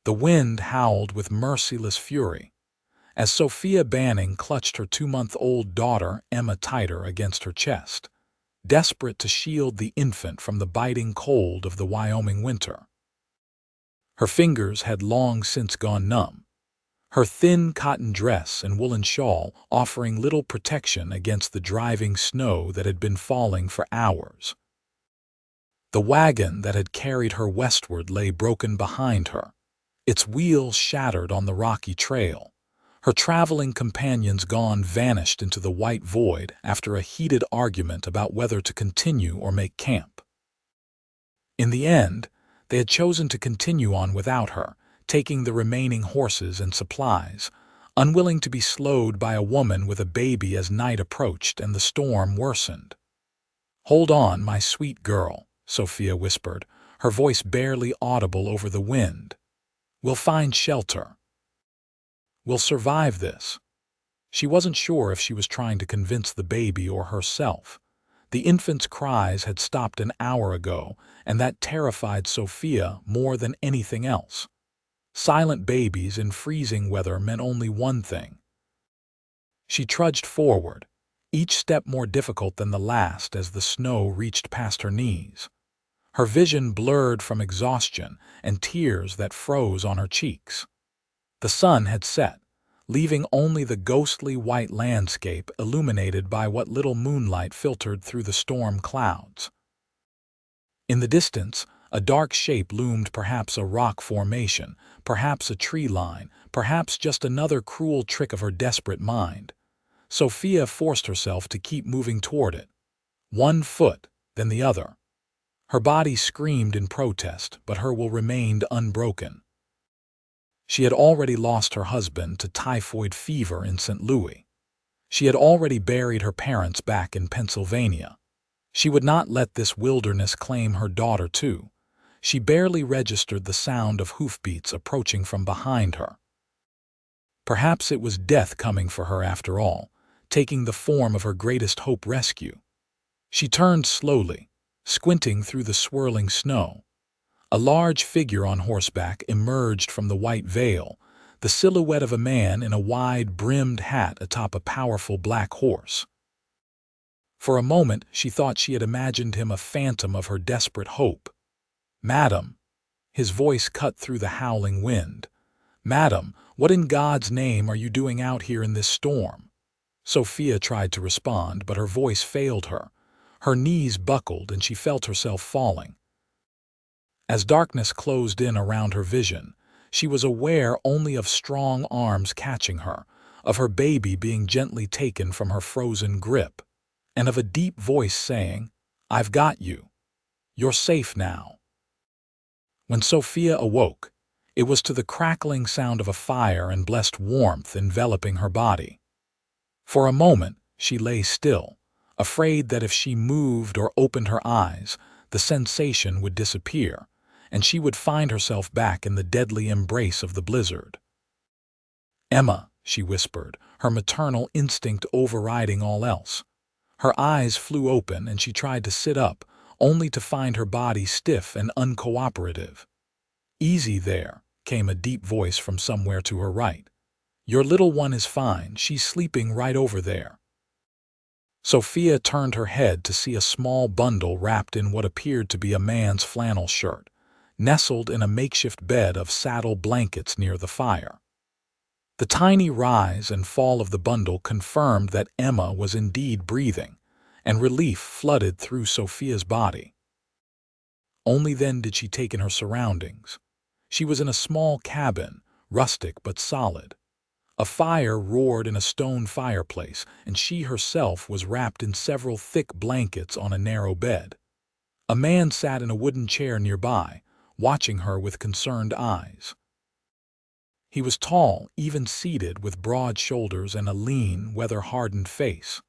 The wind howled with merciless fury. As Sophia Banning clutched her 2-month-old daughter Emma tighter against her chest, desperate to shield the infant from the biting cold of the Wyoming winter. Her fingers had long since gone numb, her thin cotton dress and woolen shawl offering little protection against the driving snow that had been falling for hours. The wagon that had carried her westward lay broken behind her, its wheels shattered on the rocky trail. Her traveling companions gone vanished into the white void after a heated argument about whether to continue or make camp. In the end, they had chosen to continue on without her, taking the remaining horses and supplies, unwilling to be slowed by a woman with a baby as night approached and the storm worsened. "Hold on, my sweet girl," Sophia whispered, her voice barely audible over the wind. "We'll find shelter. We'll survive this." She wasn't sure if she was trying to convince the baby or herself. The infant's cries had stopped an hour ago, and that terrified Sophia more than anything else. Silent babies in freezing weather meant only one thing. She trudged forward, each step more difficult than the last as the snow reached past her knees. Her vision blurred from exhaustion and tears that froze on her cheeks. The sun had set, leaving only the ghostly white landscape illuminated by what little moonlight filtered through the storm clouds. In the distance, a dark shape loomed, perhaps a rock formation, perhaps a tree line, perhaps just another cruel trick of her desperate mind. Sophia forced herself to keep moving toward it, one foot, then the other. Her body screamed in protest, but her will remained unbroken. She had already lost her husband to typhoid fever in St. Louis. She had already buried her parents back in Pennsylvania. She would not let this wilderness claim her daughter too. She barely registered the sound of hoofbeats approaching from behind her. Perhaps it was death coming for her after all, taking the form of her greatest hope rescue. She turned slowly, squinting through the swirling snow. A large figure on horseback emerged from the white veil, the silhouette of a man in a wide-brimmed hat atop a powerful black horse. For a moment she thought she had imagined him a phantom of her desperate hope. "Madam," his voice cut through the howling wind. "Madam, what in God's name are you doing out here in this storm?" Sophia tried to respond, but her voice failed her. Her knees buckled and she felt herself falling. As darkness closed in around her vision, she was aware only of strong arms catching her, of her baby being gently taken from her frozen grip, and of a deep voice saying, "I've got you. You're safe now." When Sophia awoke, it was to the crackling sound of a fire and blessed warmth enveloping her body. For a moment, she lay still, afraid that if she moved or opened her eyes, the sensation would disappear, and she would find herself back in the deadly embrace of the blizzard. "Emma," she whispered, her maternal instinct overriding all else. Her eyes flew open and she tried to sit up, only to find her body stiff and uncooperative. "Easy there," came a deep voice from somewhere to her right. "Your little one is fine, she's sleeping right over there." Sophia turned her head to see a small bundle wrapped in what appeared to be a man's flannel shirt, nestled in a makeshift bed of saddle blankets near the fire. The tiny rise and fall of the bundle confirmed that Emma was indeed breathing, and relief flooded through Sophia's body. Only then did she take in her surroundings. She was in a small cabin, rustic but solid. A fire roared in a stone fireplace, and she herself was wrapped in several thick blankets on a narrow bed. A man sat in a wooden chair nearby, watching her with concerned eyes. He was tall, even-seated, with broad shoulders and a lean, weather-hardened face.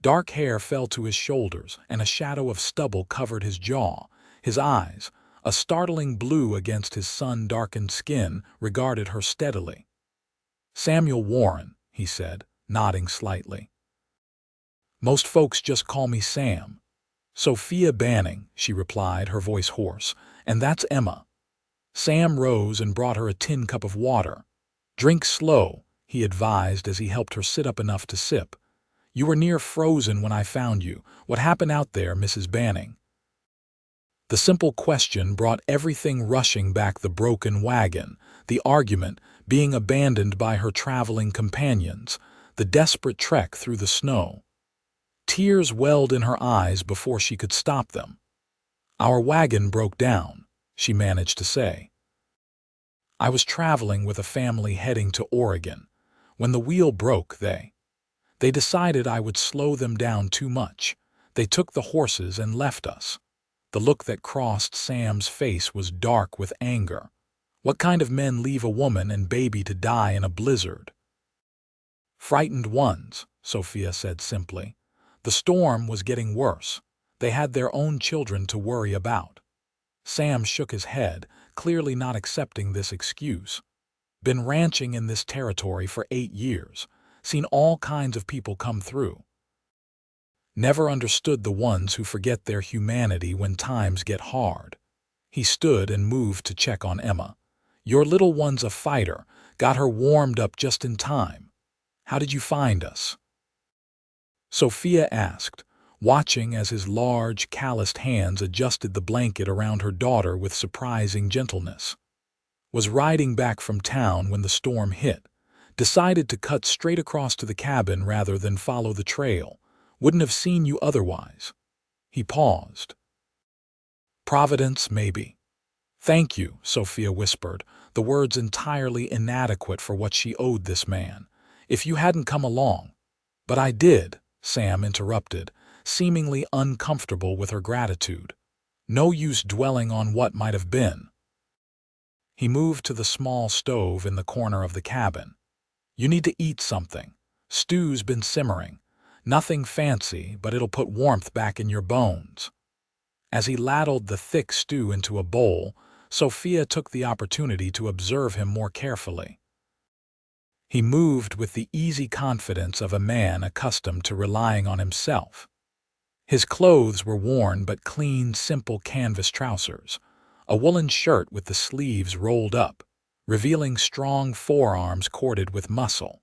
Dark hair fell to his shoulders, and a shadow of stubble covered his jaw. His eyes, a startling blue against his sun-darkened skin, regarded her steadily. "Samuel Warren," he said, nodding slightly. "Most folks just call me Sam." "Sophia Banning," she replied, her voice hoarse. "And that's Emma." Sam rose and brought her a tin cup of water. "Drink slow," he advised as he helped her sit up enough to sip. "You were near frozen when I found you. What happened out there, Mrs. Banning?" The simple question brought everything rushing back: the broken wagon, the argument, being abandoned by her traveling companions, the desperate trek through the snow. Tears welled in her eyes before she could stop them. "Our wagon broke down," she managed to say. "I was traveling with a family heading to Oregon. When the wheel broke, they decided I would slow them down too much. They took the horses and left us." The look that crossed Sam's face was dark with anger. What kind of men leave a woman and baby to die in a blizzard? "Frightened ones," Sophia said simply. "The storm was getting worse. They had their own children to worry about." Sam shook his head, clearly not accepting this excuse. "Been ranching in this territory for 8 years. Seen all kinds of people come through. Never understood the ones who forget their humanity when times get hard." He stood and moved to check on Emma. "Your little one's a fighter. Got her warmed up just in time. How did you find us?" Sophia asked, watching as his large, calloused hands adjusted the blanket around her daughter with surprising gentleness. "Was riding back from town when the storm hit. Decided to cut straight across to the cabin rather than follow the trail. Wouldn't have seen you otherwise." He paused. "Providence, maybe." "Thank you," Sophia whispered, the words entirely inadequate for what she owed this man. "If you hadn't come along—" "But I did," Sam interrupted, seemingly uncomfortable with her gratitude. "No use dwelling on what might have been." He moved to the small stove in the corner of the cabin. "You need to eat something. Stew's been simmering. Nothing fancy, but it'll put warmth back in your bones." As he ladled the thick stew into a bowl, Sophia took the opportunity to observe him more carefully. He moved with the easy confidence of a man accustomed to relying on himself. His clothes were worn but clean, simple canvas trousers, a woolen shirt with the sleeves rolled up, revealing strong forearms corded with muscle.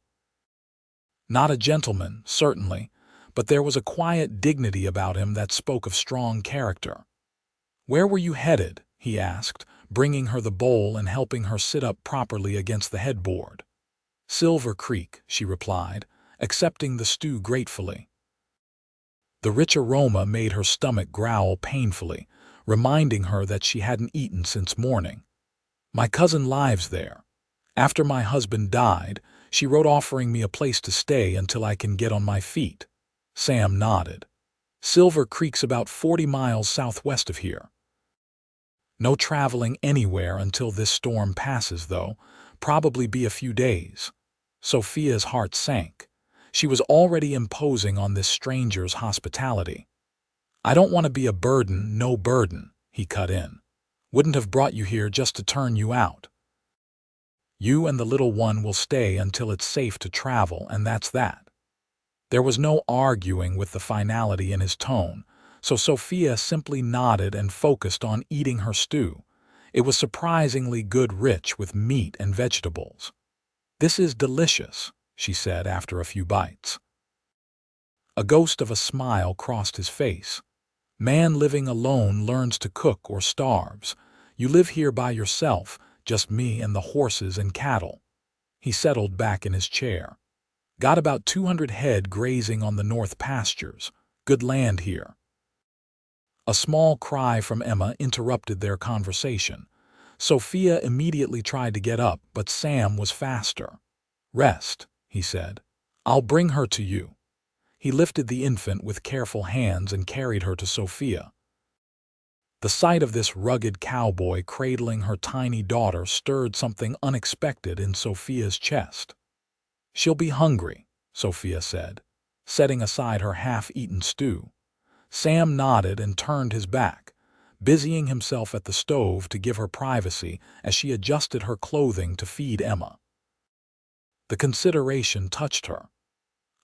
Not a gentleman, certainly, but there was a quiet dignity about him that spoke of strong character. "Where were you headed?" he asked, bringing her the bowl and helping her sit up properly against the headboard. "Silver Creek," she replied, accepting the stew gratefully. The rich aroma made her stomach growl painfully, reminding her that she hadn't eaten since morning. "My cousin lives there. After my husband died, she wrote offering me a place to stay until I can get on my feet." Sam nodded. "Silver Creek's about 40 miles southwest of here. No traveling anywhere until this storm passes, though. Probably be a few days." Sophia's heart sank. She was already imposing on this stranger's hospitality. "I don't want to be a burden, no burden," he cut in. "Wouldn't have brought you here just to turn you out. You and the little one will stay until it's safe to travel, and that's that." There was no arguing with the finality in his tone, so Sophia simply nodded and focused on eating her stew. It was surprisingly good, rich with meat and vegetables. "This is delicious," she said after a few bites. A ghost of a smile crossed his face. "Man living alone learns to cook or starves. You live here by yourself, just me and the horses and cattle." He settled back in his chair. "Got about 200 head grazing on the north pastures. Good land here." A small cry from Emma interrupted their conversation. Sophia immediately tried to get up, but Sam was faster. "Rest," he said. "I'll bring her to you." He lifted the infant with careful hands and carried her to Sophia. The sight of this rugged cowboy cradling her tiny daughter stirred something unexpected in Sophia's chest. "She'll be hungry," Sophia said, setting aside her half-eaten stew. Sam nodded and turned his back, busying himself at the stove to give her privacy as she adjusted her clothing to feed Emma. The consideration touched her.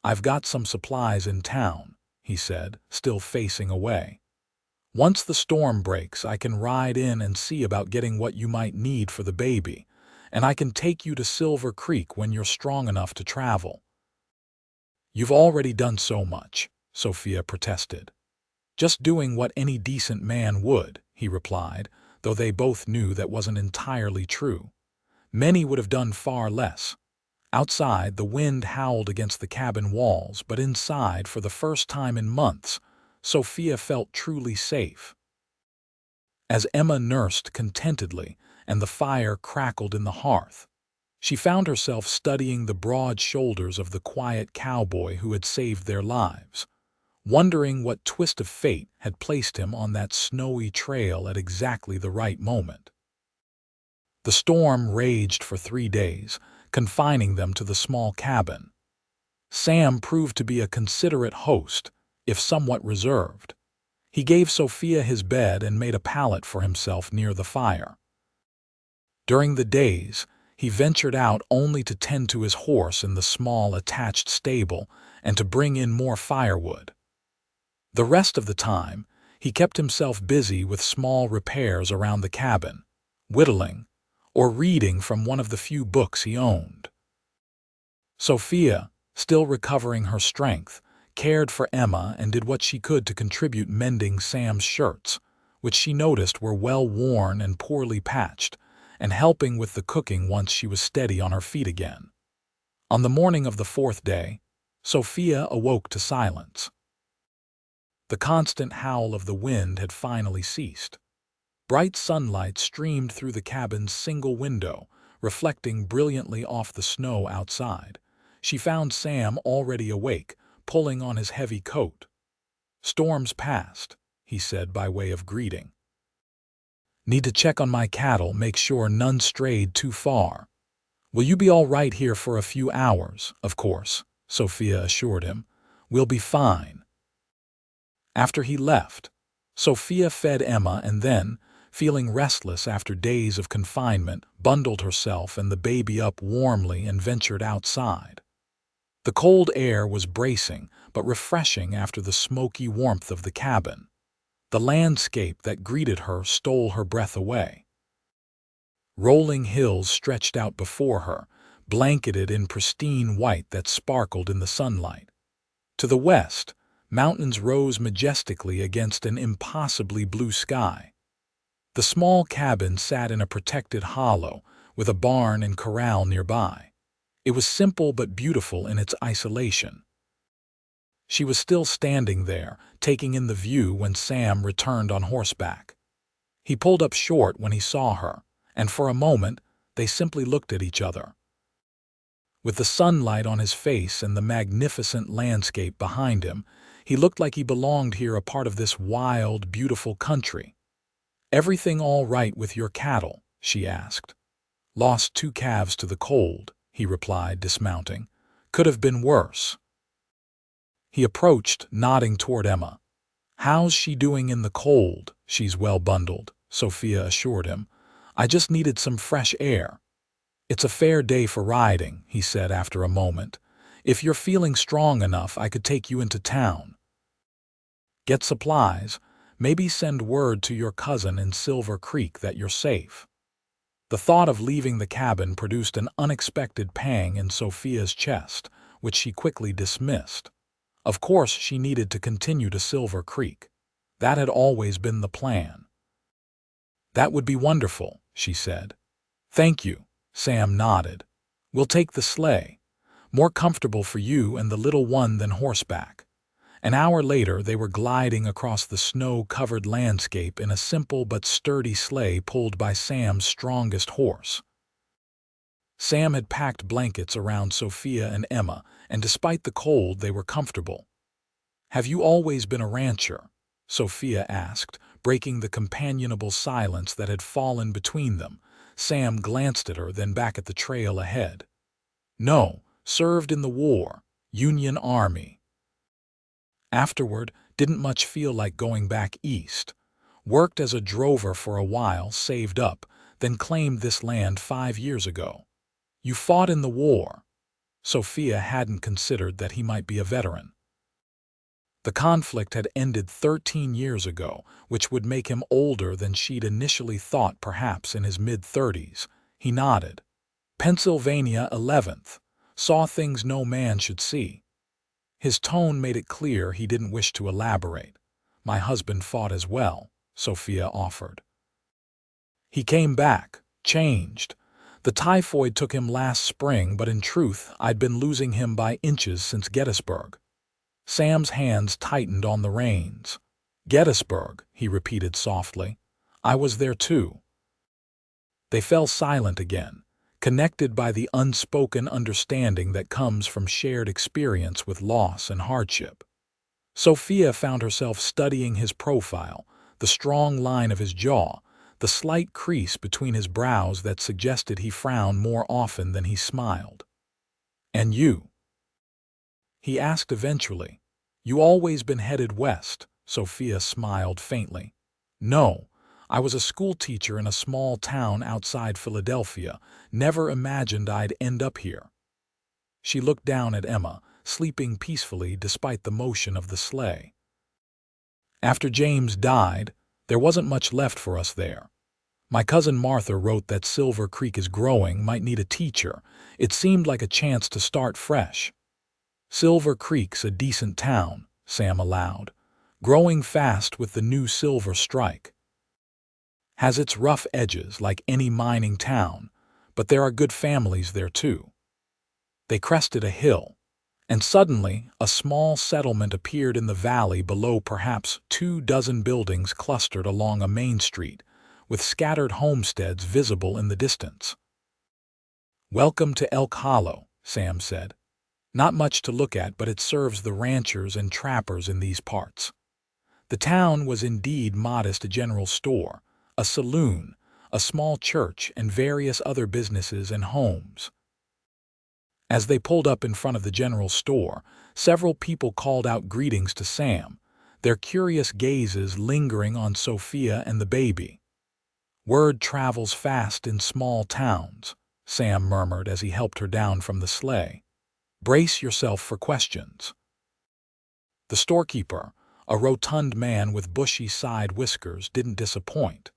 "I've got some supplies in town," he said, still facing away. Once the storm breaks, I can ride in and see about getting what you might need for the baby, and I can take you to Silver Creek when you're strong enough to travel." "You've already done so much," Sophia protested. "Just doing what any decent man would," he replied, though they both knew that wasn't entirely true. Many would have done far less. Outside, the wind howled against the cabin walls, but inside, for the first time in months, Sophia felt truly safe. As Emma nursed contentedly and the fire crackled in the hearth, she found herself studying the broad shoulders of the quiet cowboy who had saved their lives, wondering what twist of fate had placed him on that snowy trail at exactly the right moment. The storm raged for 3 days, confining them to the small cabin. Sam proved to be a considerate host, if somewhat reserved. He gave Sophia his bed and made a pallet for himself near the fire. During the days, he ventured out only to tend to his horse in the small attached stable and to bring in more firewood. The rest of the time, he kept himself busy with small repairs around the cabin, whittling, or reading from one of the few books he owned. Sophia, still recovering her strength, cared for Emma and did what she could to contribute mending Sam's shirts, which she noticed were well worn and poorly patched, and helping with the cooking once she was steady on her feet again. On the morning of the 4th day, Sophia awoke to silence. The constant howl of the wind had finally ceased. Bright sunlight streamed through the cabin's single window, reflecting brilliantly off the snow outside. She found Sam already awake, pulling on his heavy coat. "Storm's past," he said by way of greeting. "Need to check on my cattle, make sure none strayed too far." "Will you be all right here for a few hours?" "Of course," Sophia assured him. "We'll be fine." After he left, Sophia fed Emma and then, feeling restless after days of confinement, bundled herself and the baby up warmly and ventured outside. The cold air was bracing but refreshing after the smoky warmth of the cabin. The landscape that greeted her stole her breath away. Rolling hills stretched out before her, blanketed in pristine white that sparkled in the sunlight. To the west, mountains rose majestically against an impossibly blue sky. The small cabin sat in a protected hollow, with a barn and corral nearby. It was simple but beautiful in its isolation. She was still standing there, taking in the view when Sam returned on horseback. He pulled up short when he saw her, and for a moment they simply looked at each other. With the sunlight on his face and the magnificent landscape behind him, he looked like he belonged here, a part of this wild, beautiful country. "Everything all right with your cattle?" she asked. "Lost 2 calves to the cold," he replied, dismounting. "Could have been worse." He approached, nodding toward Emma. "How's she doing in the cold?" "She's well bundled," Sophia assured him. "I just needed some fresh air." "It's a fair day for riding," he said after a moment. "If you're feeling strong enough, I could take you into town. Get supplies, maybe send word to your cousin in Silver Creek that you're safe." The thought of leaving the cabin produced an unexpected pang in Sophia's chest, which she quickly dismissed. Of course she needed to continue to Silver Creek. That had always been the plan. "That would be wonderful," she said. "Thank you," Sam nodded. "We'll take the sleigh. More comfortable for you and the little one than horseback." An hour later they were gliding across the snow-covered landscape in a simple but sturdy sleigh pulled by Sam's strongest horse. Sam had packed blankets around Sophia and Emma, and despite the cold they were comfortable. "Have you always been a rancher?" Sophia asked, breaking the companionable silence that had fallen between them. Sam glanced at her, then back at the trail ahead. "No, served in the war, Union Army. Afterward, didn't much feel like going back east. Worked as a drover for a while, saved up, then claimed this land 5 years ago." "You fought in the war." Sophia hadn't considered that he might be a veteran. The conflict had ended 13 years ago, which would make him older than she'd initially thought, perhaps in his mid-30s. He nodded. Pennsylvania 11th. Saw things no man should see. His tone made it clear he didn't wish to elaborate. My husband fought as well, Sophia offered. He came back, changed. The typhoid took him last spring, but in truth, I'd been losing him by inches since Gettysburg. Sam's hands tightened on the reins. Gettysburg, he repeated softly. I was there too. They fell silent again, connected by the unspoken understanding that comes from shared experience with loss and hardship. Sophia found herself studying his profile, the strong line of his jaw, the slight crease between his brows that suggested he frowned more often than he smiled. "And you?" he asked eventually. "You always been headed west?" Sophia smiled faintly. "No, I was a school teacher in a small town outside Philadelphia. Never imagined I'd end up here." She looked down at Emma, sleeping peacefully despite the motion of the sleigh. "After James died, there wasn't much left for us there. My cousin Martha wrote that Silver Creek is growing, might need a teacher. It seemed like a chance to start fresh." "Silver Creek's a decent town," Sam allowed. "Growing fast with the new silver strike. Has its rough edges like any mining town, but there are good families there too." They crested a hill, and suddenly a small settlement appeared in the valley below, perhaps 24 buildings clustered along a main street, with scattered homesteads visible in the distance. "Welcome to Elk Hollow," Sam said. "Not much to look at, but it serves the ranchers and trappers in these parts." The town was indeed modest: a general store, a saloon, a small church, and various other businesses and homes. As they pulled up in front of the general store, several people called out greetings to Sam, their curious gazes lingering on Sophia and the baby. "Word travels fast in small towns," Sam murmured as he helped her down from the sleigh. "Brace yourself for questions." The storekeeper, a rotund man with bushy side whiskers, didn't disappoint.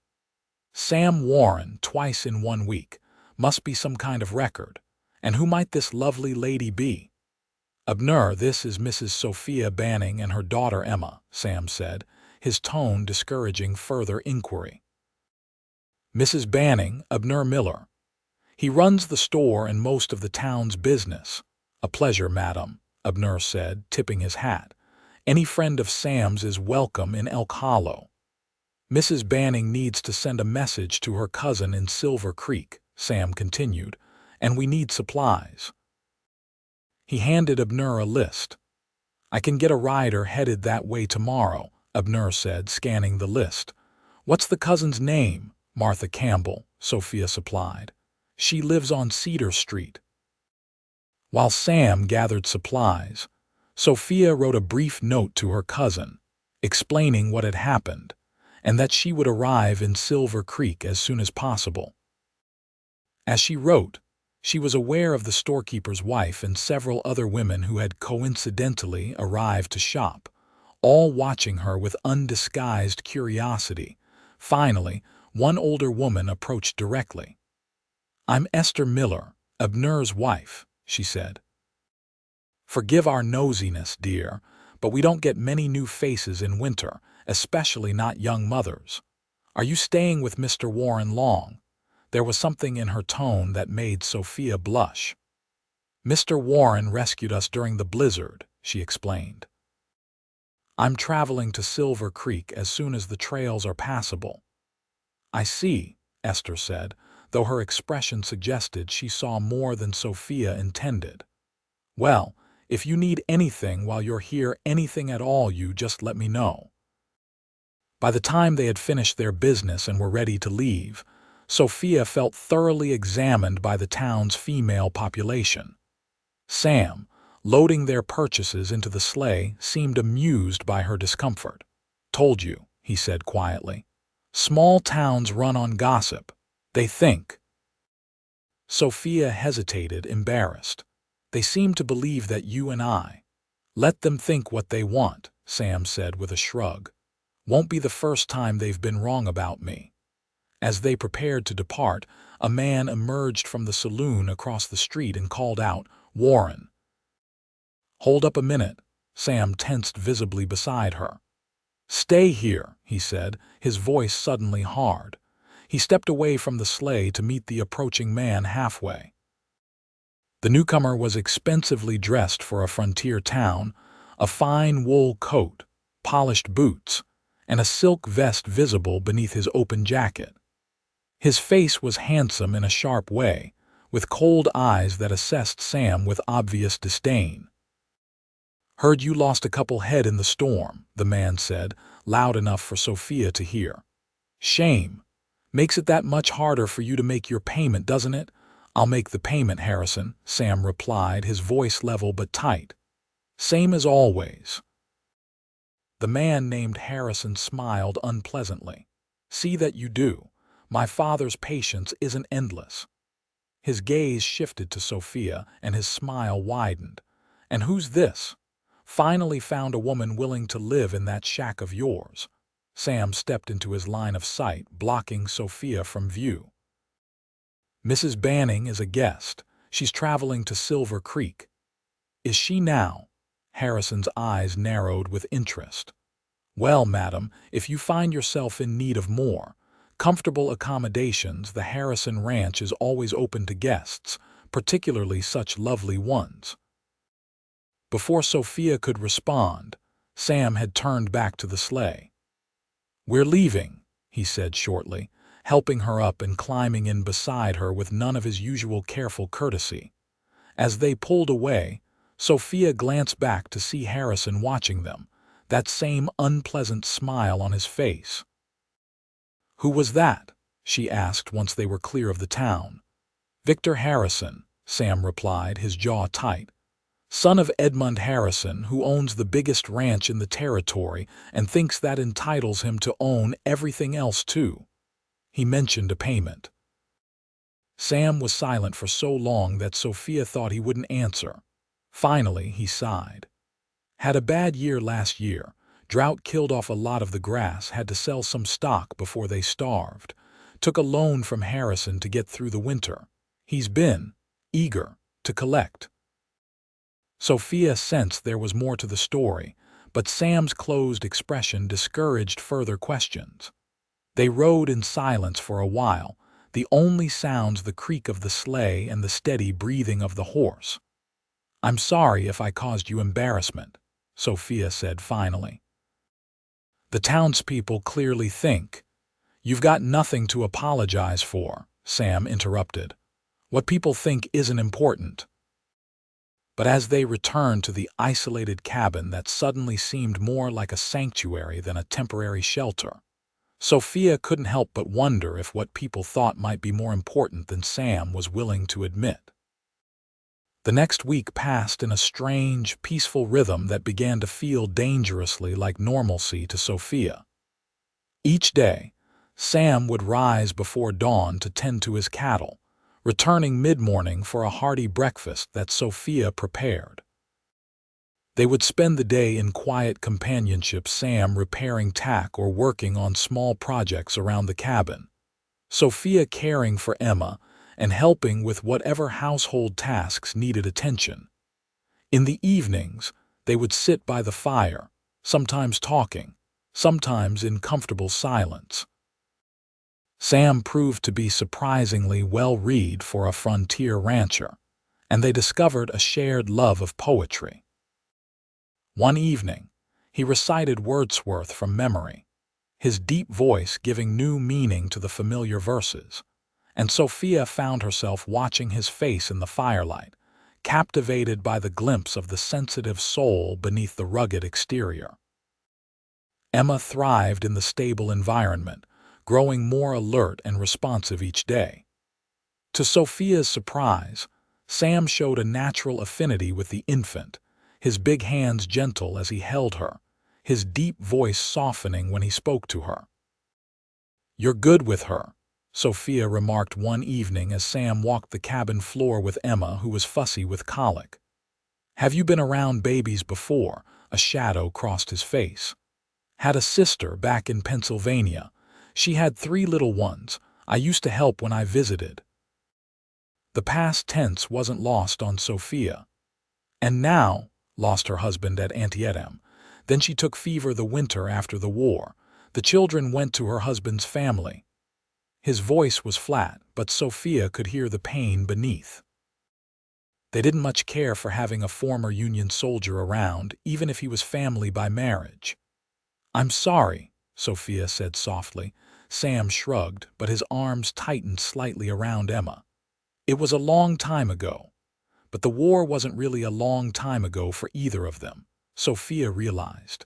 "Sam Warren, twice in 1 week. Must be some kind of record. And who might this lovely lady be?" "Abner, this is Mrs. Sophia Banning and her daughter Emma," Sam said, his tone discouraging further inquiry. "Mrs. Banning, Abner Miller. He runs the store and most of the town's business." "A pleasure, madam," Abner said, tipping his hat. "Any friend of Sam's is welcome in Elk Hollow." "Mrs. Banning needs to send a message to her cousin in Silver Creek," Sam continued, "and we need supplies." He handed Abner a list. "I can get a rider headed that way tomorrow," Abner said, scanning the list. "What's the cousin's name?" "Martha Campbell," Sophia supplied. "She lives on Cedar Street." While Sam gathered supplies, Sophia wrote a brief note to her cousin, explaining what had happened, and that she would arrive in Silver Creek as soon as possible. As she wrote, she was aware of the storekeeper's wife and several other women who had coincidentally arrived to shop, all watching her with undisguised curiosity. Finally, one older woman approached directly. "I'm Esther Miller, Abner's wife," she said. "Forgive our nosiness, dear, but we don't get many new faces in winter, especially not young mothers. Are you staying with Mr. Warren long?" There was something in her tone that made Sophia blush. "Mr. Warren rescued us during the blizzard," she explained. "I'm traveling to Silver Creek as soon as the trails are passable." "I see," Esther said, though her expression suggested she saw more than Sophia intended. "Well, if you need anything while you're here, anything at all, you just let me know." By the time they had finished their business and were ready to leave, Sophia felt thoroughly examined by the town's female population. Sam, loading their purchases into the sleigh, seemed amused by her discomfort. "Told you," he said quietly. "Small towns run on gossip. They think." Sophia hesitated, embarrassed. "They seem to believe that you and I—" "Let them think what they want," Sam said with a shrug. "Won't be the first time they've been wrong about me." As they prepared to depart, a man emerged from the saloon across the street and called out, "Warren." "Hold up a minute." Sam tensed visibly beside her. "Stay here," he said, his voice suddenly hard. He stepped away from the sleigh to meet the approaching man halfway. The newcomer was expensively dressed for a frontier town, a fine wool coat, polished boots, and a silk vest visible beneath his open jacket. His face was handsome in a sharp way, with cold eyes that assessed Sam with obvious disdain. "Heard you lost a couple head in the storm," the man said, loud enough for Sophia to hear. "Shame. Makes it that much harder for you to make your payment, doesn't it?" "I'll make the payment, Harrison," Sam replied, his voice level but tight. "Same as always." The man named Harrison smiled unpleasantly. "See that you do. My father's patience isn't endless." His gaze shifted to Sophia, and his smile widened. "And who's this? Finally found a woman willing to live in that shack of yours." Sam stepped into his line of sight, blocking Sophia from view. "Mrs. Banning is a guest. She's traveling to Silver Creek." "Is she now?" Harrison's eyes narrowed with interest. "Well, madam, if you find yourself in need of more comfortable accommodations, the Harrison Ranch is always open to guests, particularly such lovely ones." Before Sophia could respond, Sam had turned back to the sleigh. "We're leaving," he said shortly, helping her up and climbing in beside her with none of his usual careful courtesy. As they pulled away, Sophia glanced back to see Harrison watching them, that same unpleasant smile on his face. "Who was that?" she asked once they were clear of the town. "Victor Harrison," Sam replied, his jaw tight. "Son of Edmund Harrison, who owns the biggest ranch in the territory and thinks that entitles him to own everything else too." He mentioned a payment. Sam was silent for so long that Sophia thought he wouldn't answer. Finally, he sighed. "Had a bad year last year. Drought killed off a lot of the grass, had to sell some stock before they starved. Took a loan from Harrison to get through the winter. He's been eager to collect." Sophia sensed there was more to the story, but Sam's closed expression discouraged further questions. They rode in silence for a while, the only sounds the creak of the sleigh and the steady breathing of the horse. "I'm sorry if I caused you embarrassment," Sophia said finally. "The townspeople clearly think—" "You've got nothing to apologize for," Sam interrupted. "What people think isn't important." But as they returned to the isolated cabin that suddenly seemed more like a sanctuary than a temporary shelter, Sophia couldn't help but wonder if what people thought might be more important than Sam was willing to admit. The next week passed in a strange, peaceful rhythm that began to feel dangerously like normalcy to Sophia. Each day, Sam would rise before dawn to tend to his cattle, returning mid-morning for a hearty breakfast that Sophia prepared. They would spend the day in quiet companionship, Sam repairing tack or working on small projects around the cabin, Sophia caring for Emma and helping with whatever household tasks needed attention. In the evenings, they would sit by the fire, sometimes talking, sometimes in comfortable silence. Sam proved to be surprisingly well-read for a frontier rancher, and they discovered a shared love of poetry. One evening, he recited Wordsworth from memory, his deep voice giving new meaning to the familiar verses, and Sophia found herself watching his face in the firelight, captivated by the glimpse of the sensitive soul beneath the rugged exterior. Emma thrived in the stable environment, growing more alert and responsive each day. To Sophia's surprise, Sam showed a natural affinity with the infant, his big hands gentle as he held her, his deep voice softening when he spoke to her. "You're good with her," Sophia remarked one evening as Sam walked the cabin floor with Emma, who was fussy with colic. "Have you been around babies before, A shadow crossed his face. Had a sister back in Pennsylvania. She had 3 little ones. I used to help when I visited. The past tense wasn't lost on Sophia. And now, lost her husband at Antietam. Then she took fever the winter after the war. The children went to her husband's family. His voice was flat, but Sophia could hear the pain beneath. They didn't much care for having a former Union soldier around, even if he was family by marriage. "I'm sorry," Sophia said softly. Sam shrugged, but his arms tightened slightly around Emma. It was a long time ago. But the war wasn't really a long time ago for either of them, Sophia realized.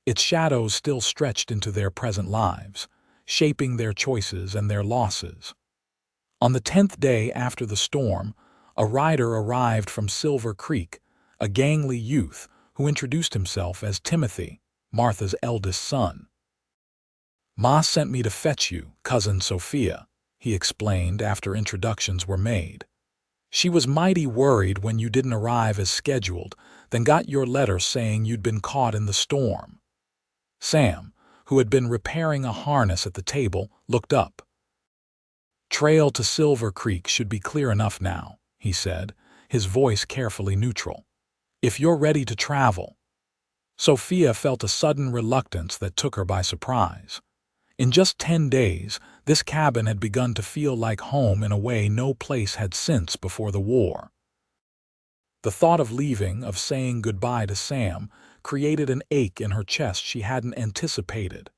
Its shadows still stretched into their present lives, shaping their choices and their losses. On the 10th day after the storm, a rider arrived from Silver Creek, a gangly youth who introduced himself as Timothy, Martha's eldest son. "Ma sent me to fetch you, Cousin Sophia," he explained after introductions were made. "She was mighty worried when you didn't arrive as scheduled, then got your letter saying you'd been caught in the storm." Sam, who had been repairing a harness at the table, looked up. "Trail to Silver Creek should be clear enough now," he said, his voice carefully neutral. "If you're ready to travel." Sophia felt a sudden reluctance that took her by surprise. In just 10 days, this cabin had begun to feel like home in a way no place had since before the war. The thought of leaving, of saying goodbye to Sam, created an ache in her chest she hadn't anticipated.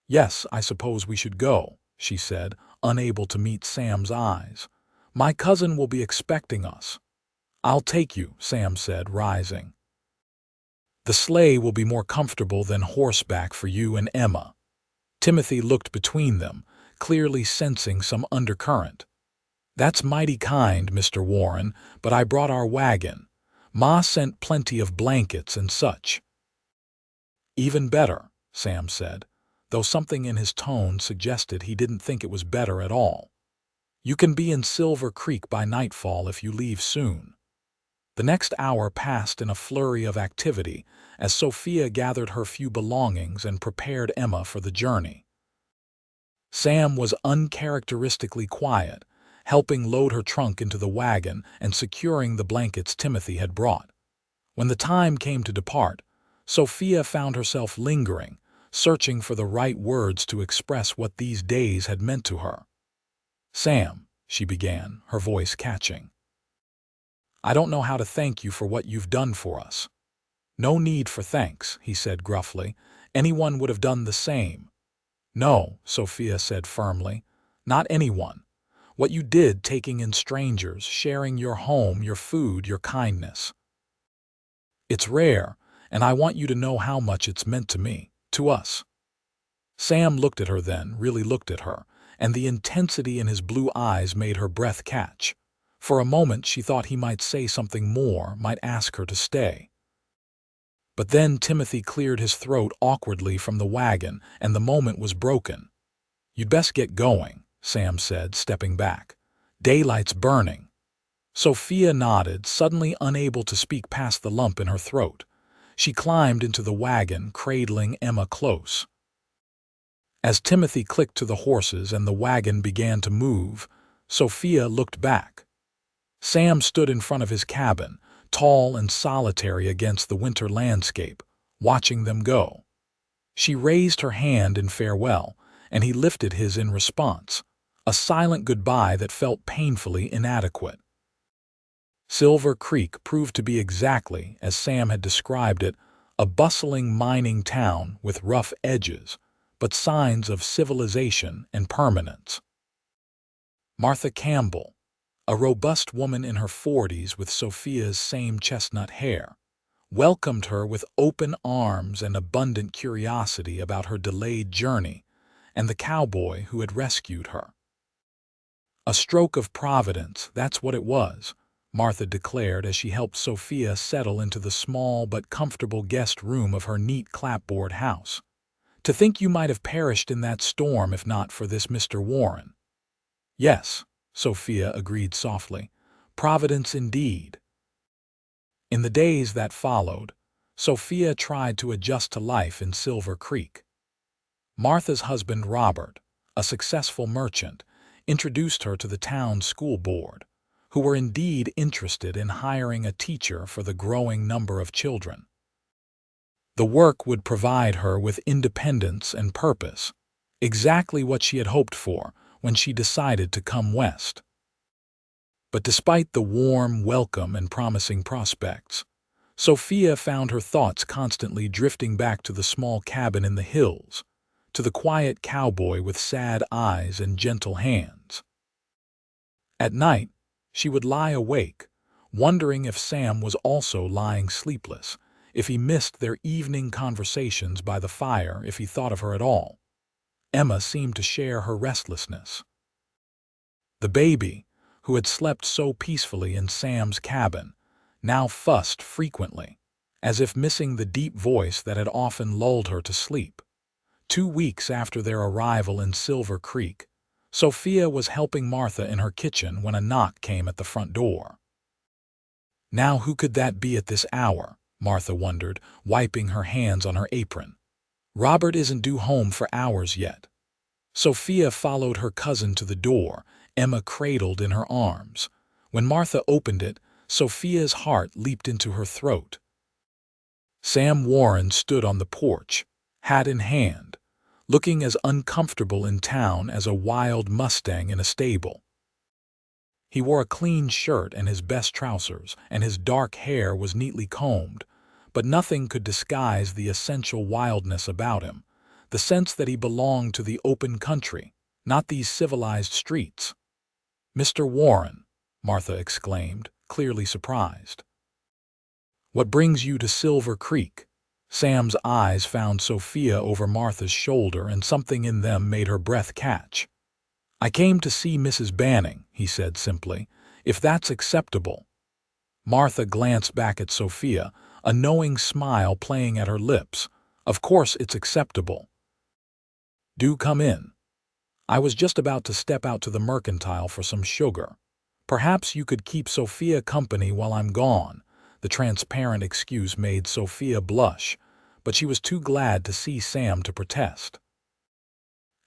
"Yes, I suppose we should go," she said, unable to meet Sam's eyes. "My cousin will be expecting us." "I'll take you," Sam said, rising. "The sleigh will be more comfortable than horseback for you and Emma." Timothy looked between them, clearly sensing some undercurrent. "That's mighty kind, Mr. Warren, but I brought our wagon. Ma sent plenty of blankets and such." "Even better," Sam said, though something in his tone suggested he didn't think it was better at all. "You can be in Silver Creek by nightfall if you leave soon." The next hour passed in a flurry of activity as Sophia gathered her few belongings and prepared Emma for the journey. Sam was uncharacteristically quiet, helping load her trunk into the wagon and securing the blankets Timothy had brought. When the time came to depart, Sophia found herself lingering, searching for the right words to express what these days had meant to her. "Sam," she began, her voice catching. "I don't know how to thank you for what you've done for us." "No need for thanks," he said gruffly. "Anyone would have done the same." "No," Sophia said firmly. "Not anyone. What you did taking in strangers, sharing your home, your food, your kindness. It's rare, and I want you to know how much it's meant to me, to us." Sam looked at her then, really looked at her, and the intensity in his blue eyes made her breath catch. For a moment she thought he might say something more, might ask her to stay. But then Timothy cleared his throat awkwardly from the wagon, and the moment was broken. "You'd best get going," Sam said, stepping back. "Daylight's burning." Sophia nodded, suddenly unable to speak past the lump in her throat. She climbed into the wagon, cradling Emma close. As Timothy clicked to the horses and the wagon began to move, Sophia looked back. Sam stood in front of his cabin, tall and solitary against the winter landscape, watching them go. She raised her hand in farewell, and he lifted his in response, a silent goodbye that felt painfully inadequate. Silver Creek proved to be exactly as Sam had described it, a bustling mining town with rough edges, but signs of civilization and permanence. Martha Campbell, a robust woman in her 40s with Sophia's same chestnut hair, welcomed her with open arms and abundant curiosity about her delayed journey and the cowboy who had rescued her. "A stroke of providence, that's what it was," Martha declared as she helped Sophia settle into the small but comfortable guest room of her neat clapboard house. "To think you might have perished in that storm if not for this Mr. Warren." "Yes," Sophia agreed softly. "Providence indeed." In the days that followed, Sophia tried to adjust to life in Silver Creek. Martha's husband, Robert, a successful merchant, introduced her to the town's school board, who were indeed interested in hiring a teacher for the growing number of children. The work would provide her with independence and purpose, exactly what she had hoped for when she decided to come west. But despite the warm welcome and promising prospects, Sophia found her thoughts constantly drifting back to the small cabin in the hills, to the quiet cowboy with sad eyes and gentle hands. At night, she would lie awake, wondering if Sam was also lying sleepless, if he missed their evening conversations by the fire, if he thought of her at all. Emma seemed to share her restlessness. The baby, who had slept so peacefully in Sam's cabin, now fussed frequently, as if missing the deep voice that had often lulled her to sleep. 2 weeks after their arrival in Silver Creek, Sophia was helping Martha in her kitchen when a knock came at the front door. Now who could that be at this hour? Martha wondered, wiping her hands on her apron. Robert isn't due home for hours yet. Sophia followed her cousin to the door, Emma cradled in her arms. When Martha opened it, Sophia's heart leaped into her throat. Sam Warren stood on the porch, hat in hand, looking as uncomfortable in town as a wild Mustang in a stable. He wore a clean shirt and his best trousers, and his dark hair was neatly combed, but nothing could disguise the essential wildness about him, the sense that he belonged to the open country, not these civilized streets. "Mr. Warren," Martha exclaimed, clearly surprised. "What brings you to Silver Creek?" Sam's eyes found Sophia over Martha's shoulder, and something in them made her breath catch. "I came to see Mrs. Banning," he said simply, "if that's acceptable." Martha glanced back at Sophia, a knowing smile playing at her lips. "Of course it's acceptable. Do come in. I was just about to step out to the mercantile for some sugar. Perhaps you could keep Sophia company while I'm gone." The transparent excuse made Sophia blush, but she was too glad to see Sam to protest.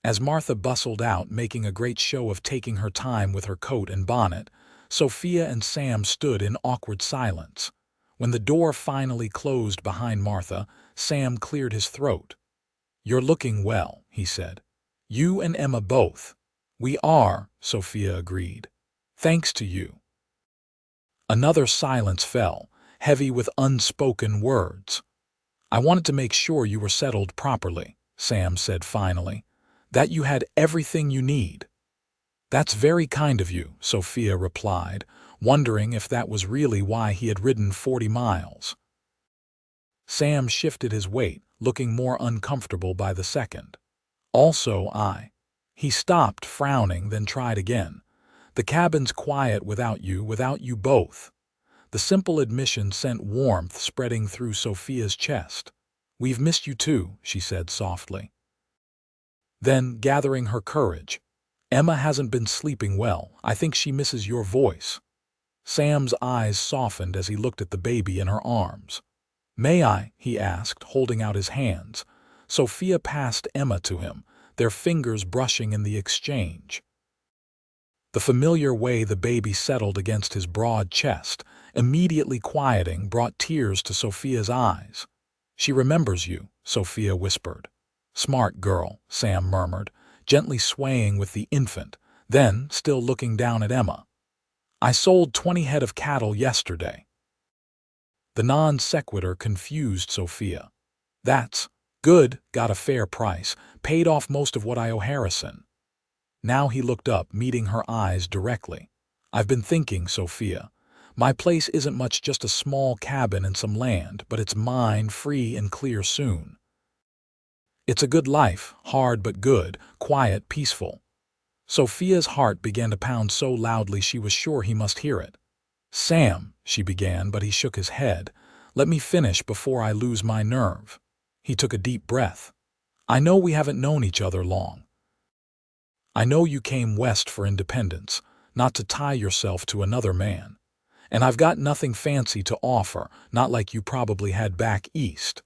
As Martha bustled out, making a great show of taking her time with her coat and bonnet, Sophia and Sam stood in awkward silence. When the door finally closed behind Martha, Sam cleared his throat. "You're looking well," he said. "You and Emma both." "We are," Sophia agreed. "Thanks to you." Another silence fell, heavy with unspoken words. "I wanted to make sure you were settled properly," Sam said finally, "that you had everything you need." "That's very kind of you," Sophia replied, wondering if that was really why he had ridden 40 miles. Sam shifted his weight, looking more uncomfortable by the second. "Also, He stopped, frowning, then tried again. "The cabin's quiet without you both." The simple admission sent warmth spreading through Sophia's chest. "We've missed you too," she said softly. Then, gathering her courage, "Emma hasn't been sleeping well. I think she misses your voice." Sam's eyes softened as he looked at the baby in her arms. "May I?" he asked, holding out his hands. Sophia passed Emma to him, their fingers brushing in the exchange. The familiar way the baby settled against his broad chest, immediately quieting, brought tears to Sophia's eyes. "She remembers you," Sophia whispered. "Smart girl," Sam murmured, gently swaying with the infant, then, still looking down at Emma. "I sold 20 head of cattle yesterday." The non sequitur confused Sophia. "That's good, got a fair price, paid off most of what I owe Harrison." Now he looked up, meeting her eyes directly. "I've been thinking, Sophia. My place isn't much, just a small cabin and some land, but it's mine, free and clear soon. It's a good life, hard but good, quiet, peaceful." Sophia's heart began to pound so loudly she was sure he must hear it. "Sam," she began, but he shook his head. "Let me finish before I lose my nerve." He took a deep breath. "I know we haven't known each other long. I know you came west for independence, not to tie yourself to another man. And I've got nothing fancy to offer, not like you probably had back east.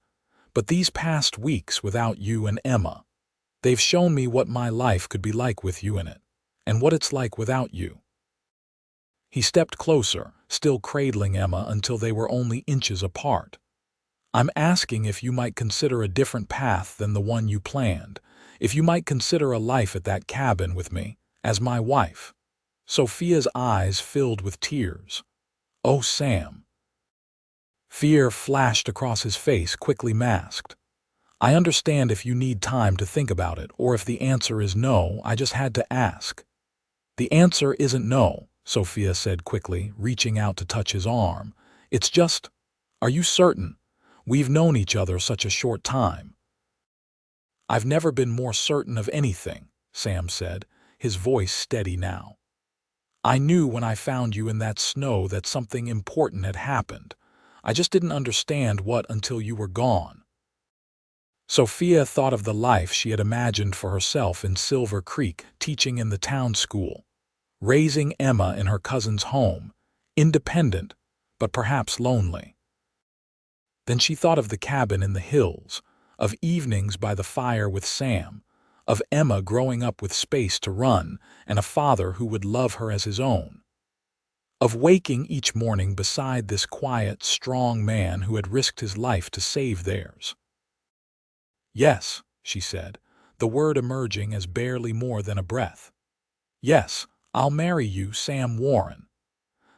But these past weeks without you and Emma, they've shown me what my life could be like with you in it, and what it's like without you." He stepped closer, still cradling Emma until they were only inches apart. "I'm asking if you might consider a different path than the one you planned, if you might consider a life at that cabin with me, as my wife." Sophia's eyes filled with tears. "Oh, Sam." Fear flashed across his face, quickly masked. "I understand if you need time to think about it, or if the answer is no, I just had to ask." "The answer isn't no," Sophia said quickly, reaching out to touch his arm. "It's just, are you certain? We've known each other such a short time." "I've never been more certain of anything," Sam said, his voice steady now. "I knew when I found you in that snow that something important had happened. I just didn't understand what until you were gone." Sophia thought of the life she had imagined for herself in Silver Creek, teaching in the town school, raising Emma in her cousin's home, independent, but perhaps lonely. Then she thought of the cabin in the hills, of evenings by the fire with Sam, of Emma growing up with space to run and a father who would love her as his own, of waking each morning beside this quiet, strong man who had risked his life to save theirs. "Yes," she said, the word emerging as barely more than a breath. "Yes, I'll marry you, Sam Warren."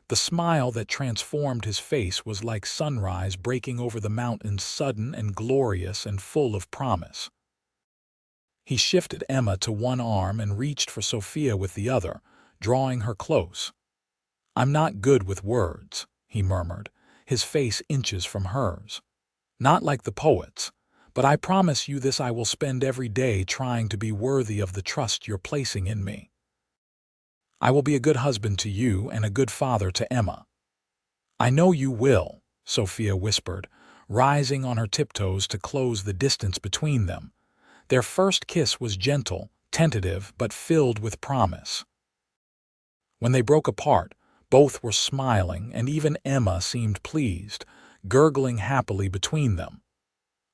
The smile that transformed his face was like sunrise breaking over the mountains, sudden and glorious and full of promise. He shifted Emma to one arm and reached for Sophia with the other, drawing her close. "I'm not good with words," he murmured, his face inches from hers. "Not like the poets, but I promise you this: I will spend every day trying to be worthy of the trust you're placing in me. I will be a good husband to you and a good father to Emma." "I know you will," Sophia whispered, rising on her tiptoes to close the distance between them. Their first kiss was gentle, tentative, but filled with promise. When they broke apart, both were smiling, and even Emma seemed pleased, gurgling happily between them.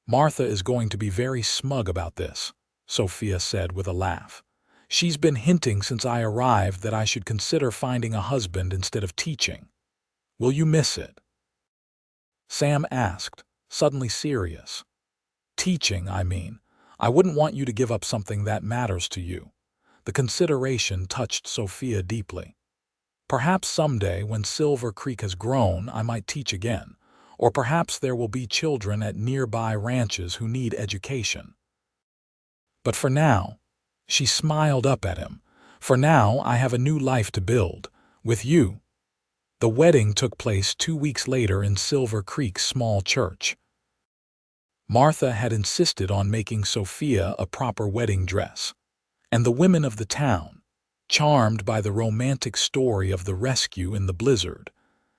"Martha is going to be very smug about this," Sophia said with a laugh. "She's been hinting since I arrived that I should consider finding a husband instead of teaching. Will you miss it?" Sam asked, suddenly serious. "Teaching, I mean. I wouldn't want you to give up something that matters to you." The consideration touched Sophia deeply. "Perhaps someday, when Silver Creek has grown, I might teach again. Or perhaps there will be children at nearby ranches who need education. But for now," she smiled up at him, "for now I have a new life to build, with you." The wedding took place 2 weeks later in Silver Creek's small church. Martha had insisted on making Sophia a proper wedding dress, and the women of the town, charmed by the romantic story of the rescue in the blizzard,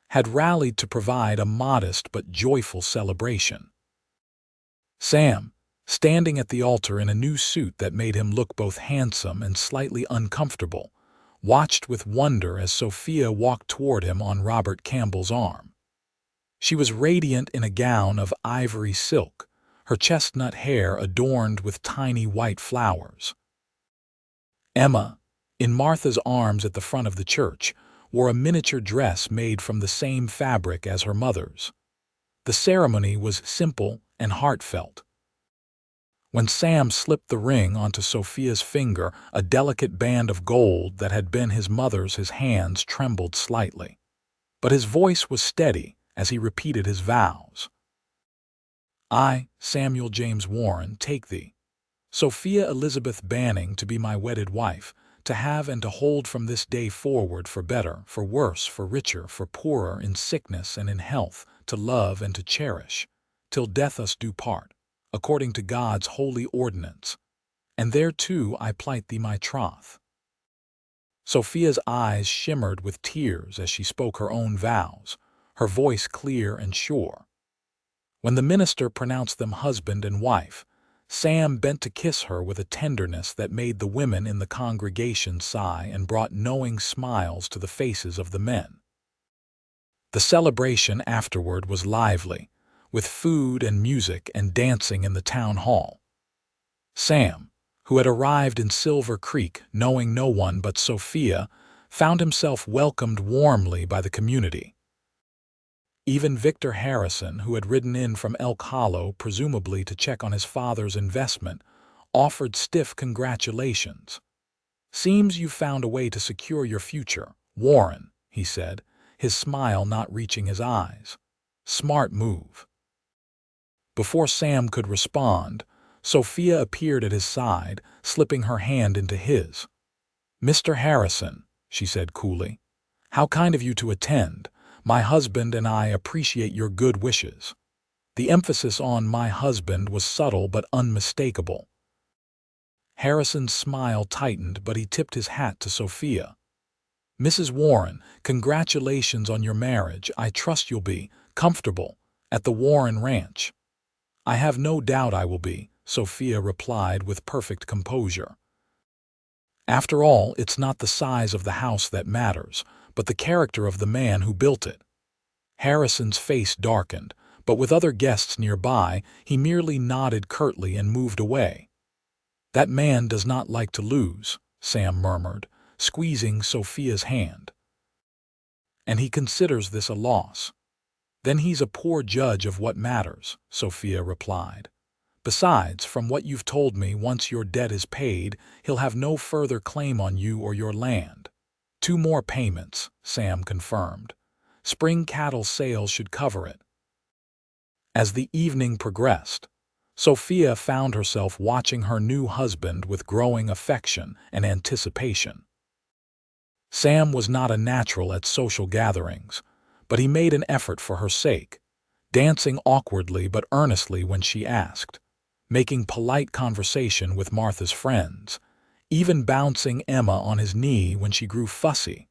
had rallied to provide a modest but joyful celebration. Sam, standing at the altar in a new suit that made him look both handsome and slightly uncomfortable, watched with wonder as Sophia walked toward him on Robert Campbell's arm. She was radiant in a gown of ivory silk, her chestnut hair adorned with tiny white flowers. Emma, in Martha's arms at the front of the church, wore a miniature dress made from the same fabric as her mother's. The ceremony was simple and heartfelt. When Sam slipped the ring onto Sophia's finger, a delicate band of gold that had been his mother's, his hands trembled slightly. But his voice was steady as he repeated his vows. "I, Samuel James Warren, take thee, Sophia Elizabeth Banning, to be my wedded wife, to have and to hold from this day forward, for better, for worse, for richer, for poorer, in sickness and in health, to love and to cherish, till death us do part, according to God's holy ordinance. And thereto I plight thee my troth." Sophia's eyes shimmered with tears as she spoke her own vows, her voice clear and sure. When the minister pronounced them husband and wife, Sam bent to kiss her with a tenderness that made the women in the congregation sigh and brought knowing smiles to the faces of the men. The celebration afterward was lively, with food and music and dancing in the town hall. Sam, who had arrived in Silver Creek knowing no one but Sophia, found himself welcomed warmly by the community. Even Victor Harrison, who had ridden in from Elk Hollow presumably to check on his father's investment, offered stiff congratulations. "Seems you found a way to secure your future, Warren," he said, his smile not reaching his eyes. "Smart move." Before Sam could respond, Sophia appeared at his side, slipping her hand into his. "Mr. Harrison," she said coolly, "how kind of you to attend. My husband and I appreciate your good wishes." The emphasis on "my husband" was subtle but unmistakable. Harrison's smile tightened, but he tipped his hat to Sophia. "Mrs. Warren, congratulations on your marriage. I trust you'll be comfortable at the Warren Ranch." "I have no doubt I will be," Sophia replied with perfect composure. After all, it's not the size of the house that matters, but the character of the man who built it. Harrison's face darkened, but with other guests nearby, he merely nodded curtly and moved away. "That man does not like to lose," Sam murmured, squeezing Sophia's hand. "And he considers this a loss." "Then he's a poor judge of what matters," Sophia replied. "Besides, from what you've told me, once your debt is paid, he'll have no further claim on you or your land." "2 more payments," Sam confirmed. "Spring cattle sales should cover it." As the evening progressed, Sophia found herself watching her new husband with growing affection and anticipation. Sam was not a natural at social gatherings, but he made an effort for her sake, dancing awkwardly but earnestly when she asked, making polite conversation with Martha's friends, even bouncing Emma on his knee when she grew fussy.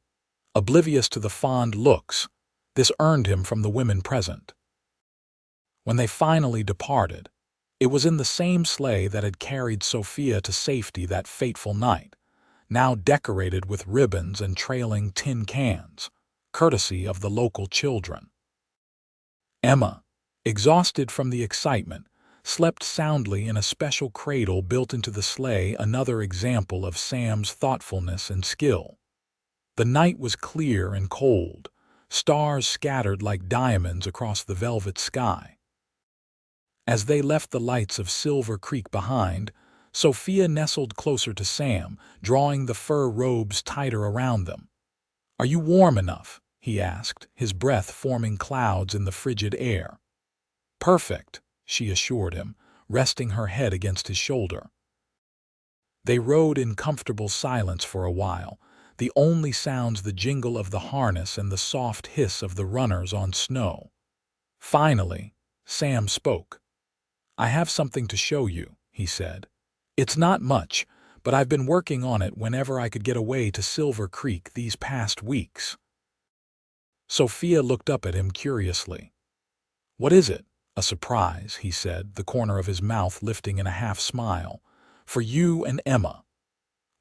Oblivious to the fond looks, this earned him from the women present. When they finally departed, it was in the same sleigh that had carried Sophia to safety that fateful night, now decorated with ribbons and trailing tin cans, courtesy of the local children. Emma, exhausted from the excitement, slept soundly in a special cradle built into the sleigh, another example of Sam's thoughtfulness and skill. The night was clear and cold, stars scattered like diamonds across the velvet sky. As they left the lights of Silver Creek behind, Sophia nestled closer to Sam, drawing the fur robes tighter around them. "Are you warm enough?" he asked, his breath forming clouds in the frigid air. "Perfect," she assured him, resting her head against his shoulder. They rode in comfortable silence for a while, the only sounds the jingle of the harness and the soft hiss of the runners on snow. Finally, Sam spoke. "I have something to show you," he said. "It's not much, but I've been working on it whenever I could get away to Silver Creek these past weeks." Sophia looked up at him curiously. "What is it?" "A surprise," he said, the corner of his mouth lifting in a half-smile. "For you and Emma."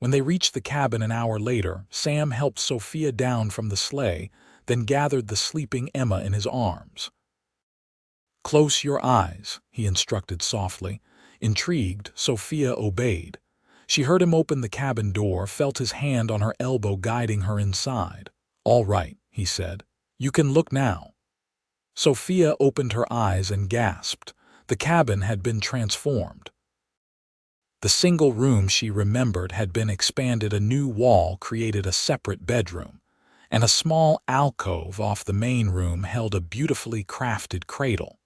When they reached the cabin an hour later, Sam helped Sophia down from the sleigh, then gathered the sleeping Emma in his arms. "Close your eyes," he instructed softly. Intrigued, Sophia obeyed. She heard him open the cabin door, felt his hand on her elbow guiding her inside. "All right," he said. "You can look now." Sophia opened her eyes and gasped. The cabin had been transformed. The single room she remembered had been expanded. A new wall created a separate bedroom, and a small alcove off the main room held a beautifully crafted cradle.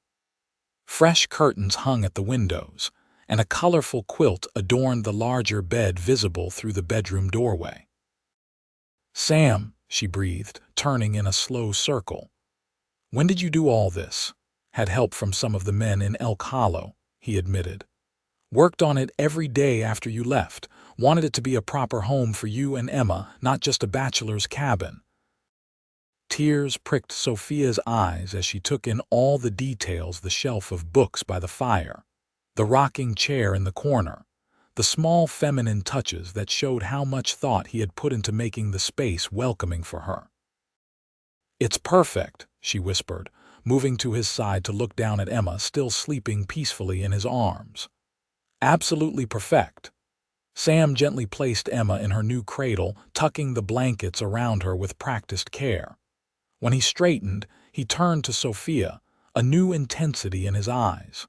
Fresh curtains hung at the windows, and a colorful quilt adorned the larger bed visible through the bedroom doorway. "Sam," she breathed, turning in a slow circle. "When did you do all this?" "Had help from some of the men in Elk Hollow," he admitted. "Worked on it every day after you left. Wanted it to be a proper home for you and Emma, not just a bachelor's cabin." Tears pricked Sophia's eyes as she took in all the details: the shelf of books by the fire, the rocking chair in the corner, the small feminine touches that showed how much thought he had put into making the space welcoming for her. "It's perfect," she whispered, moving to his side to look down at Emma still sleeping peacefully in his arms. Absolutely perfect. Sam gently placed Emma in her new cradle, tucking the blankets around her with practiced care. When he straightened, he turned to Sophia, a new intensity in his eyes.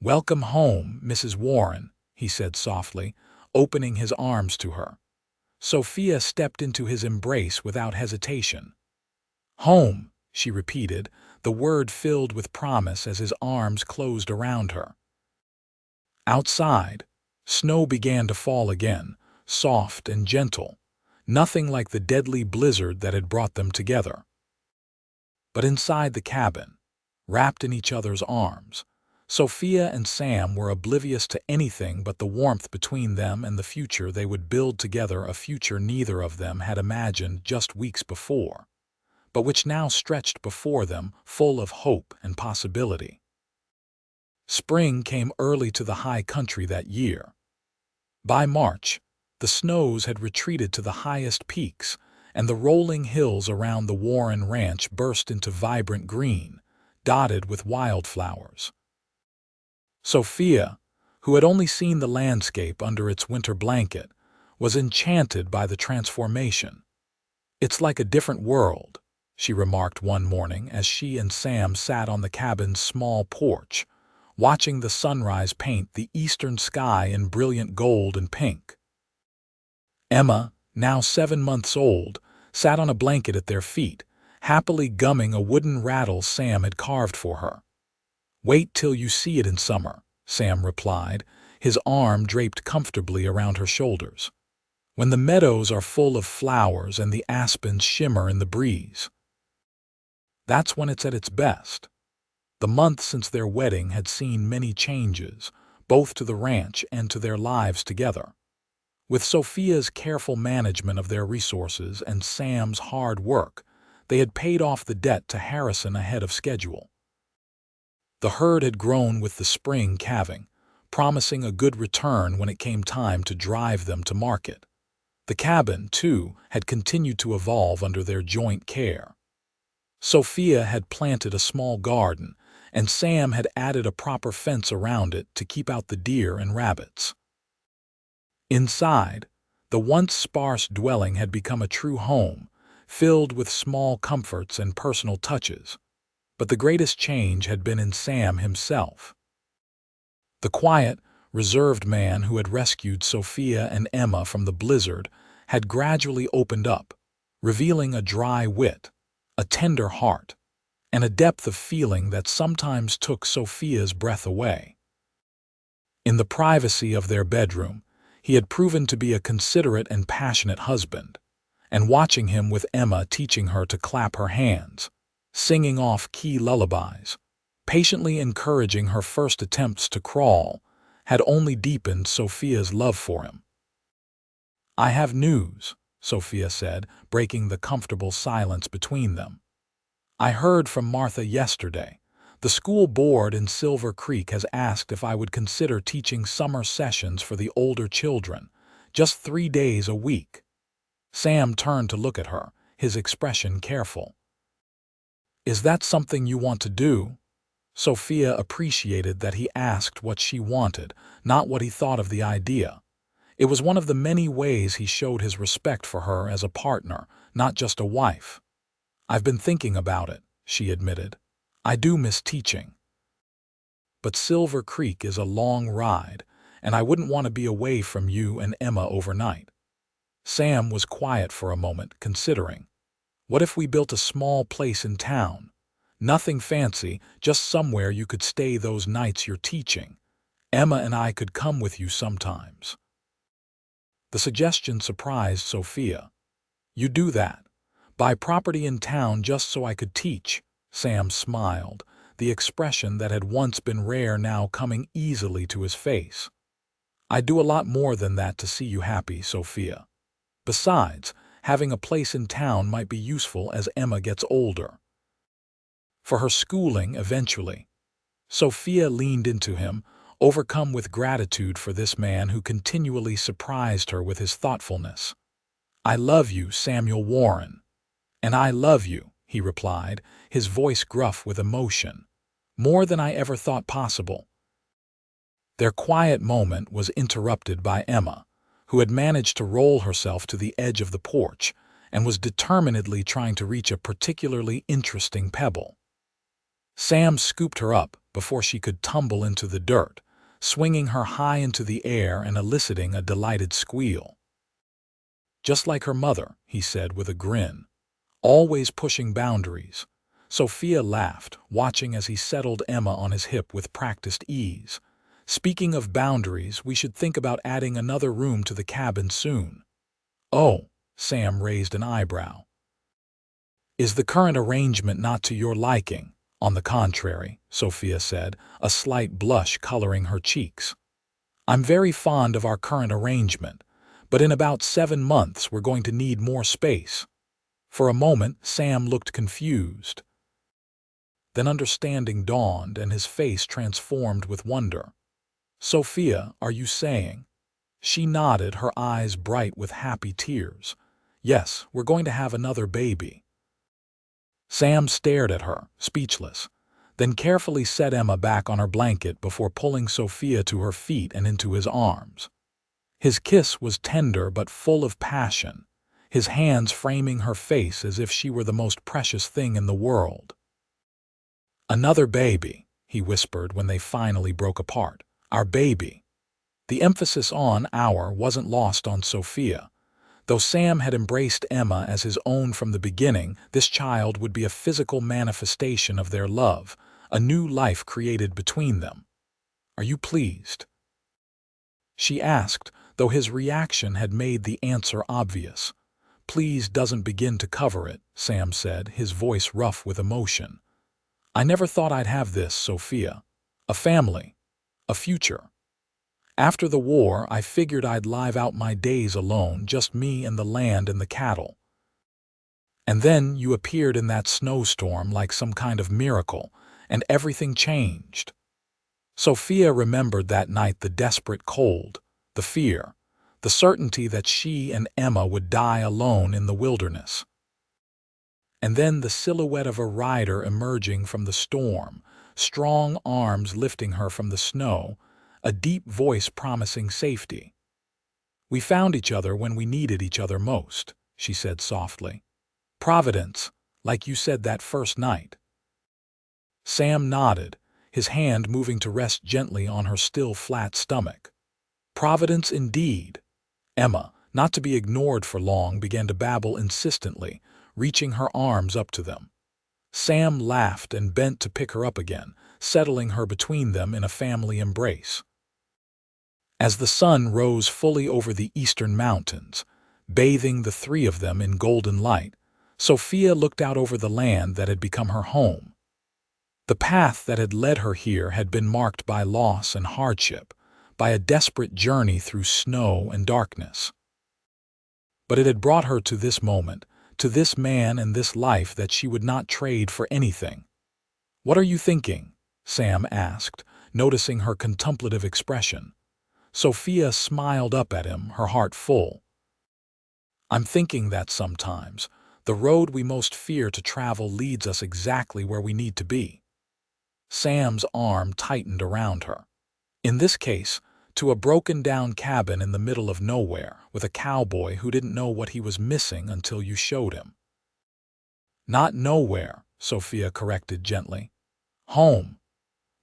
"Welcome home, Mrs. Warren," he said softly, opening his arms to her. Sophia stepped into his embrace without hesitation. "Home," she repeated, the word filled with promise as his arms closed around her. Outside, snow began to fall again, soft and gentle, nothing like the deadly blizzard that had brought them together. But inside the cabin, wrapped in each other's arms, Sophia and Sam were oblivious to anything but the warmth between them and the future they would build together, a future neither of them had imagined just weeks before, but which now stretched before them, full of hope and possibility. Spring came early to the high country that year. By March, the snows had retreated to the highest peaks, and the rolling hills around the Warren Ranch burst into vibrant green, dotted with wildflowers. Sophia, who had only seen the landscape under its winter blanket, was enchanted by the transformation. "It's like a different world," she remarked one morning as she and Sam sat on the cabin's small porch, watching the sunrise paint the eastern sky in brilliant gold and pink. Emma, now 7 months old, sat on a blanket at their feet, happily gumming a wooden rattle Sam had carved for her. "Wait till you see it in summer," Sam replied, his arm draped comfortably around her shoulders. "When the meadows are full of flowers and the aspens shimmer in the breeze. That's when it's at its best." The month since their wedding had seen many changes, both to the ranch and to their lives together. With Sophia's careful management of their resources and Sam's hard work, they had paid off the debt to Harrison ahead of schedule. The herd had grown with the spring calving, promising a good return when it came time to drive them to market. The cabin, too, had continued to evolve under their joint care. Sophia had planted a small garden, and Sam had added a proper fence around it to keep out the deer and rabbits. Inside, the once sparse dwelling had become a true home, filled with small comforts and personal touches. But the greatest change had been in Sam himself. The quiet, reserved man who had rescued Sophia and Emma from the blizzard had gradually opened up, revealing a dry wit, a tender heart, and a depth of feeling that sometimes took Sophia's breath away. In the privacy of their bedroom, he had proven to be a considerate and passionate husband, and watching him with Emma teaching her to clap her hands, singing off-key lullabies, patiently encouraging her first attempts to crawl, had only deepened Sophia's love for him. "I have news," Sophia said, breaking the comfortable silence between them. "I heard from Martha yesterday. The school board in Silver Creek has asked if I would consider teaching summer sessions for the older children, just 3 days a week." Sam turned to look at her, his expression careful. "Is that something you want to do?" Sophia appreciated that he asked what she wanted, not what he thought of the idea. It was one of the many ways he showed his respect for her as a partner, not just a wife. "I've been thinking about it," she admitted. "I do miss teaching. But Silver Creek is a long ride, and I wouldn't want to be away from you and Emma overnight." Sam was quiet for a moment, considering. "What if we built a small place in town? Nothing fancy, just somewhere you could stay those nights you're teaching. Emma and I could come with you sometimes." The suggestion surprised Sophia. "You do that? Buy property in town just so I could teach?" Sam smiled, the expression that had once been rare now coming easily to his face. "I do a lot more than that to see you happy, Sophia. Besides, having a place in town might be useful as Emma gets older. For her schooling eventually." Sophia leaned into him, overcome with gratitude for this man who continually surprised her with his thoughtfulness. "I love you, Samuel Warren." "And I love you," he replied, his voice gruff with emotion. More than I ever thought possible. Their quiet moment was interrupted by Emma, who had managed to roll herself to the edge of the porch and was determinedly trying to reach a particularly interesting pebble. Sam scooped her up before she could tumble into the dirt, swinging her high into the air and eliciting a delighted squeal. Just like her mother, he said with a grin. Always pushing boundaries. Sophia laughed, watching as he settled Emma on his hip with practiced ease. Speaking of boundaries, we should think about adding another room to the cabin soon. Oh, Sam raised an eyebrow. Is the current arrangement not to your liking? On the contrary, Sophia said, a slight blush coloring her cheeks. I'm very fond of our current arrangement, but in about 7 months we're going to need more space. For a moment, Sam looked confused. Then understanding dawned and his face transformed with wonder. Sophia, are you saying? She nodded, her eyes bright with happy tears. Yes, we're going to have another baby. Sam stared at her, speechless, then carefully set Emma back on her blanket before pulling Sophia to her feet and into his arms. His kiss was tender but full of passion, his hands framing her face as if she were the most precious thing in the world. Another baby, he whispered when they finally broke apart. Our baby. The emphasis on "our" wasn't lost on Sophia. Though Sam had embraced Emma as his own from the beginning, this child would be a physical manifestation of their love, a new life created between them. Are you pleased? She asked, though his reaction had made the answer obvious. Please doesn't begin to cover it, Sam said, his voice rough with emotion. I never thought I'd have this, Sophia. A family. A future. After the war, I figured I'd live out my days alone, just me and the land and the cattle. And then you appeared in that snowstorm like some kind of miracle, and everything changed. Sophia remembered that night, the desperate cold, the fear, the certainty that she and Emma would die alone in the wilderness. And then the silhouette of a rider emerging from the storm, strong arms lifting her from the snow, a deep voice promising safety. We found each other when we needed each other most, she said softly. Providence, like you said that first night. Sam nodded, his hand moving to rest gently on her still flat stomach. Providence indeed. Emma, not to be ignored for long, began to babble insistently, reaching her arms up to them. Sam laughed and bent to pick her up again, settling her between them in a family embrace. As the sun rose fully over the eastern mountains, bathing the three of them in golden light, Sophia looked out over the land that had become her home. The path that had led her here had been marked by loss and hardship, by a desperate journey through snow and darkness. But it had brought her to this moment, to this man and this life that she would not trade for anything. What are you thinking? Sam asked, noticing her contemplative expression. Sophia smiled up at him, her heart full. I'm thinking that sometimes the road we most fear to travel leads us exactly where we need to be. Sam's arm tightened around her. In this case, to a broken-down cabin in the middle of nowhere, with a cowboy who didn't know what he was missing until you showed him. Not nowhere, Sophia corrected gently. Home.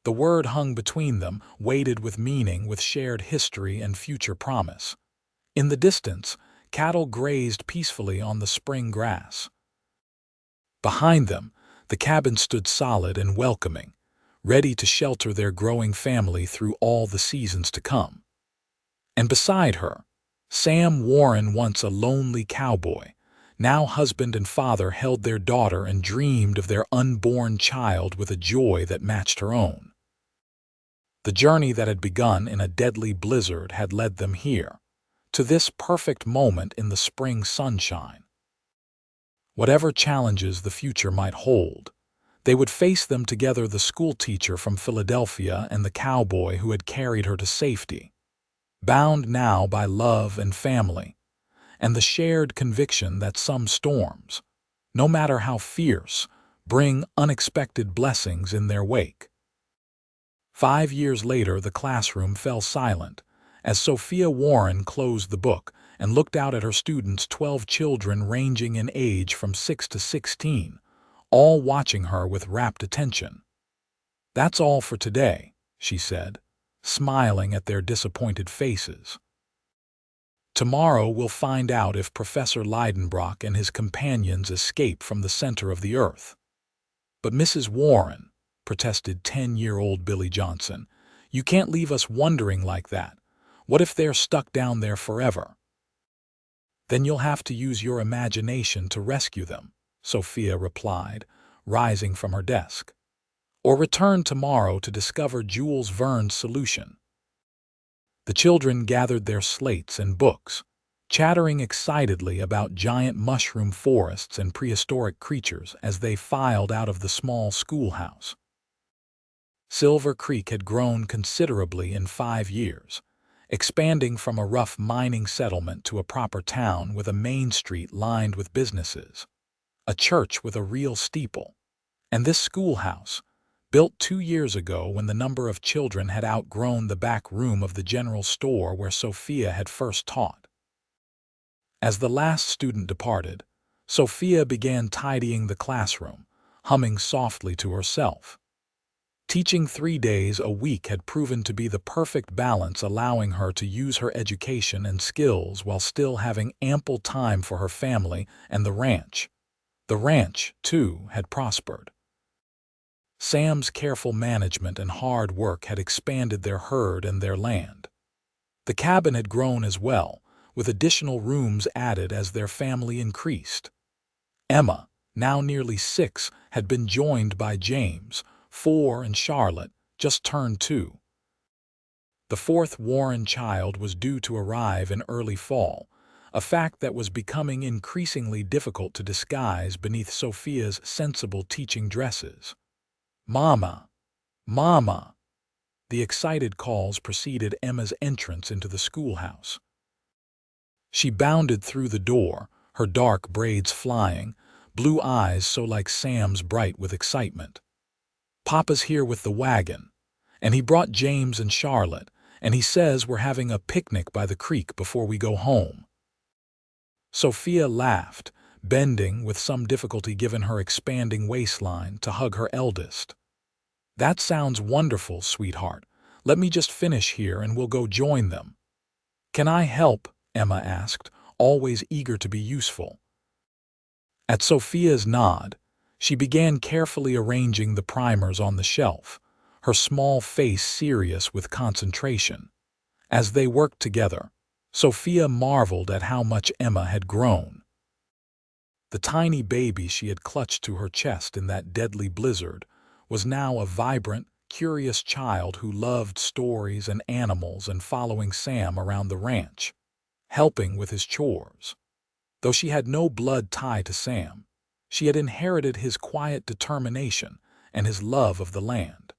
The word hung between them, weighted with meaning, with shared history and future promise. In the distance, cattle grazed peacefully on the spring grass. Behind them, the cabin stood solid and welcoming, ready to shelter their growing family through all the seasons to come. And beside her, Sam Warren, once a lonely cowboy, now husband and father, held their daughter and dreamed of their unborn child with a joy that matched her own. The journey that had begun in a deadly blizzard had led them here, to this perfect moment in the spring sunshine. Whatever challenges the future might hold, they would face them together, the schoolteacher from Philadelphia and the cowboy who had carried her to safety, bound now by love and family, and the shared conviction that some storms, no matter how fierce, bring unexpected blessings in their wake. 5 years later, the classroom fell silent as Sophia Warren closed the book and looked out at her students, 12 children ranging in age from 6 to 16, all watching her with rapt attention. "That's all for today," she said, smiling at their disappointed faces. "Tomorrow we'll find out if Professor Leidenbrock and his companions escape from the center of the earth." "But Mrs. Warren," protested 10-year-old Billy Johnson, "you can't leave us wondering like that. What if they're stuck down there forever?" "Then you'll have to use your imagination to rescue them," Sophia replied, rising from her desk. "Or return tomorrow to discover Jules Verne's solution." The children gathered their slates and books, chattering excitedly about giant mushroom forests and prehistoric creatures as they filed out of the small schoolhouse. Silver Creek had grown considerably in 5 years, expanding from a rough mining settlement to a proper town with a main street lined with businesses, a church with a real steeple, and this schoolhouse, built 2 years ago when the number of children had outgrown the back room of the general store where Sophia had first taught. As the last student departed, Sophia began tidying the classroom, humming softly to herself. Teaching 3 days a week had proven to be the perfect balance, allowing her to use her education and skills while still having ample time for her family and the ranch. The ranch, too, had prospered. Sam's careful management and hard work had expanded their herd and their land. The cabin had grown as well, with additional rooms added as their family increased. Emma, now nearly 6, had been joined by James, 4, and Charlotte, just turned 2. The 4th Warren child was due to arrive in early fall, a fact that was becoming increasingly difficult to disguise beneath Sophia's sensible teaching dresses. "Mama! Mama!" The excited calls preceded Emma's entrance into the schoolhouse. She bounded through the door, her dark braids flying, blue eyes so like Sam's bright with excitement. "Papa's here with the wagon, and he brought James and Charlotte, and he says we're having a picnic by the creek before we go home." Sophia laughed, bending with some difficulty given her expanding waistline to hug her eldest. "That sounds wonderful, sweetheart. Let me just finish here and we'll go join them." "Can I help?" Emma asked, always eager to be useful. At Sophia's nod, she began carefully arranging the primers on the shelf, her small face serious with concentration. As they worked together, Sophia marveled at how much Emma had grown. The tiny baby she had clutched to her chest in that deadly blizzard was now a vibrant, curious child who loved stories and animals and following Sam around the ranch, helping with his chores. Though she had no blood tie to Sam, she had inherited his quiet determination and his love of the land.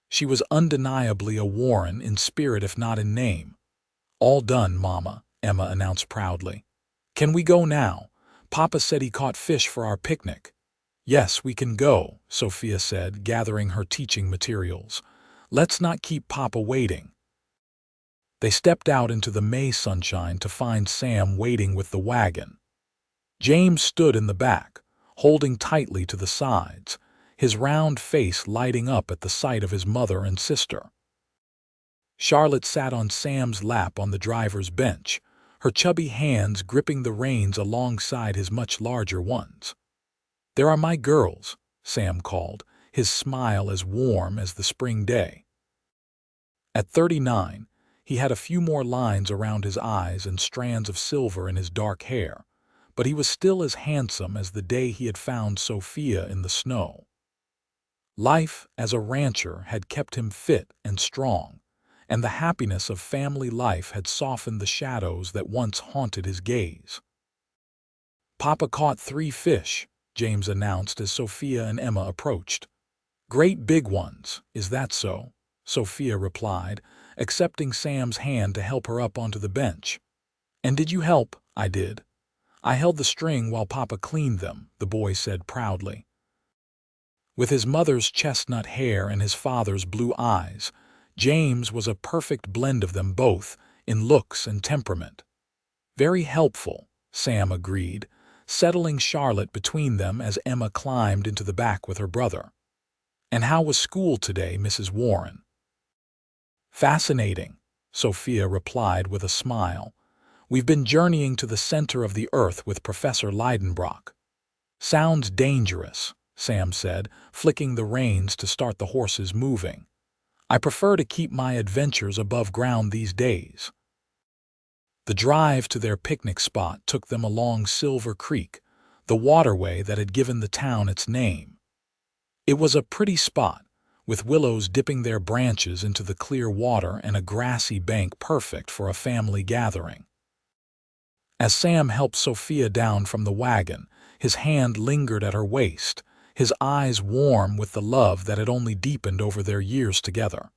She was undeniably a Warren in spirit if not in name. "All done, Mama," Emma announced proudly. "Can we go now? Papa said he caught fish for our picnic." "Yes, we can go," Sophia said, gathering her teaching materials. "Let's not keep Papa waiting." They stepped out into the May sunshine to find Sam waiting with the wagon. James stood in the back, holding tightly to the sides, his round face lighting up at the sight of his mother and sister. Charlotte sat on Sam's lap on the driver's bench, her chubby hands gripping the reins alongside his much larger ones. "There are my girls," Sam called, his smile as warm as the spring day. At 39, he had a few more lines around his eyes and strands of silver in his dark hair, but he was still as handsome as the day he had found Sophia in the snow. Life as a rancher had kept him fit and strong, and the happiness of family life had softened the shadows that once haunted his gaze. "Papa caught 3 fish," James announced as Sophia and Emma approached. "Great big ones, is that so?" Sophia replied, accepting Sam's hand to help her up onto the bench. "And did you help?" "I did. I held the string while Papa cleaned them, the boy said proudly. With his mother's chestnut hair and his father's blue eyes, James was a perfect blend of them both in looks and temperament. Very helpful, Sam agreed, settling Charlotte between them as Emma climbed into the back with her brother. And how was school today, Mrs. Warren? Fascinating, Sophia replied with a smile. We've been journeying to the center of the earth with Professor Leidenbrock. Sounds dangerous, Sam said, flicking the reins to start the horses moving. I prefer to keep my adventures above ground these days. The drive to their picnic spot took them along Silver Creek, the waterway that had given the town its name. It was a pretty spot, with willows dipping their branches into the clear water and a grassy bank perfect for a family gathering. As Sam helped Sophia down from the wagon, his hand lingered at her waist, his eyes warm with the love that had only deepened over their years together.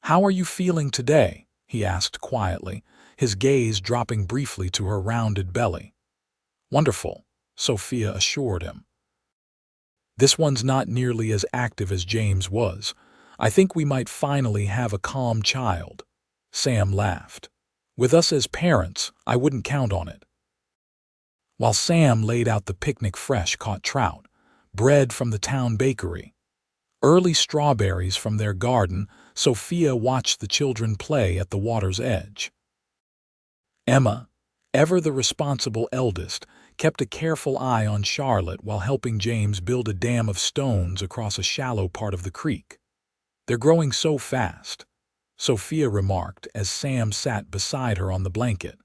"How are you feeling today?" he asked quietly, his gaze dropping briefly to her rounded belly. "Wonderful," Sophia assured him. "This one's not nearly as active as James was. I think we might finally have a calm child." Sam laughed. "With us as parents, I wouldn't count on it." While Sam laid out the picnic fresh-caught trout, bread from the town bakery, early strawberries from their garden, Sophia watched the children play at the water's edge. Emma, ever the responsible eldest, kept a careful eye on Charlotte while helping James build a dam of stones across a shallow part of the creek. "They're growing so fast," Sophia remarked as Sam sat beside her on the blanket.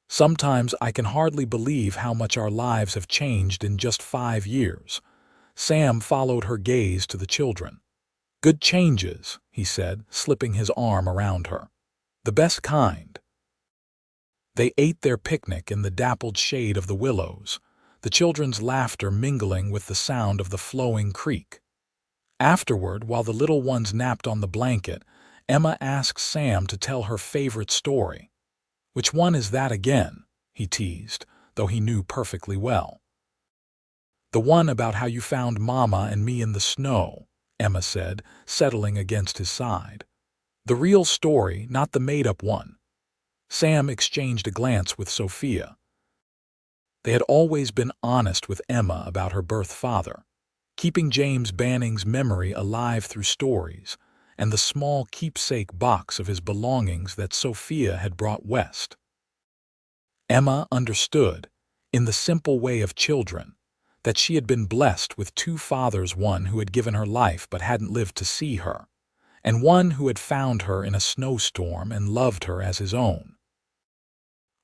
"Sometimes I can hardly believe how much our lives have changed in just 5 years." Sam followed her gaze to the children. "Good changes," he said, slipping his arm around her. "The best kind." They ate their picnic in the dappled shade of the willows, the children's laughter mingling with the sound of the flowing creek. Afterward, while the little ones napped on the blanket, Emma asked Sam to tell her favorite story. "Which one is that again?" he teased, though he knew perfectly well. "The one about how you found Mama and me in the snow," Emma said, settling against his side. "The real story, not the made-up one." Sam exchanged a glance with Sophia. They had always been honest with Emma about her birth father, keeping James Banning's memory alive through stories and the small keepsake box of his belongings that Sophia had brought west. Emma understood, in the simple way of children, that she had been blessed with 2 fathers, one who had given her life but hadn't lived to see her, and one who had found her in a snowstorm and loved her as his own.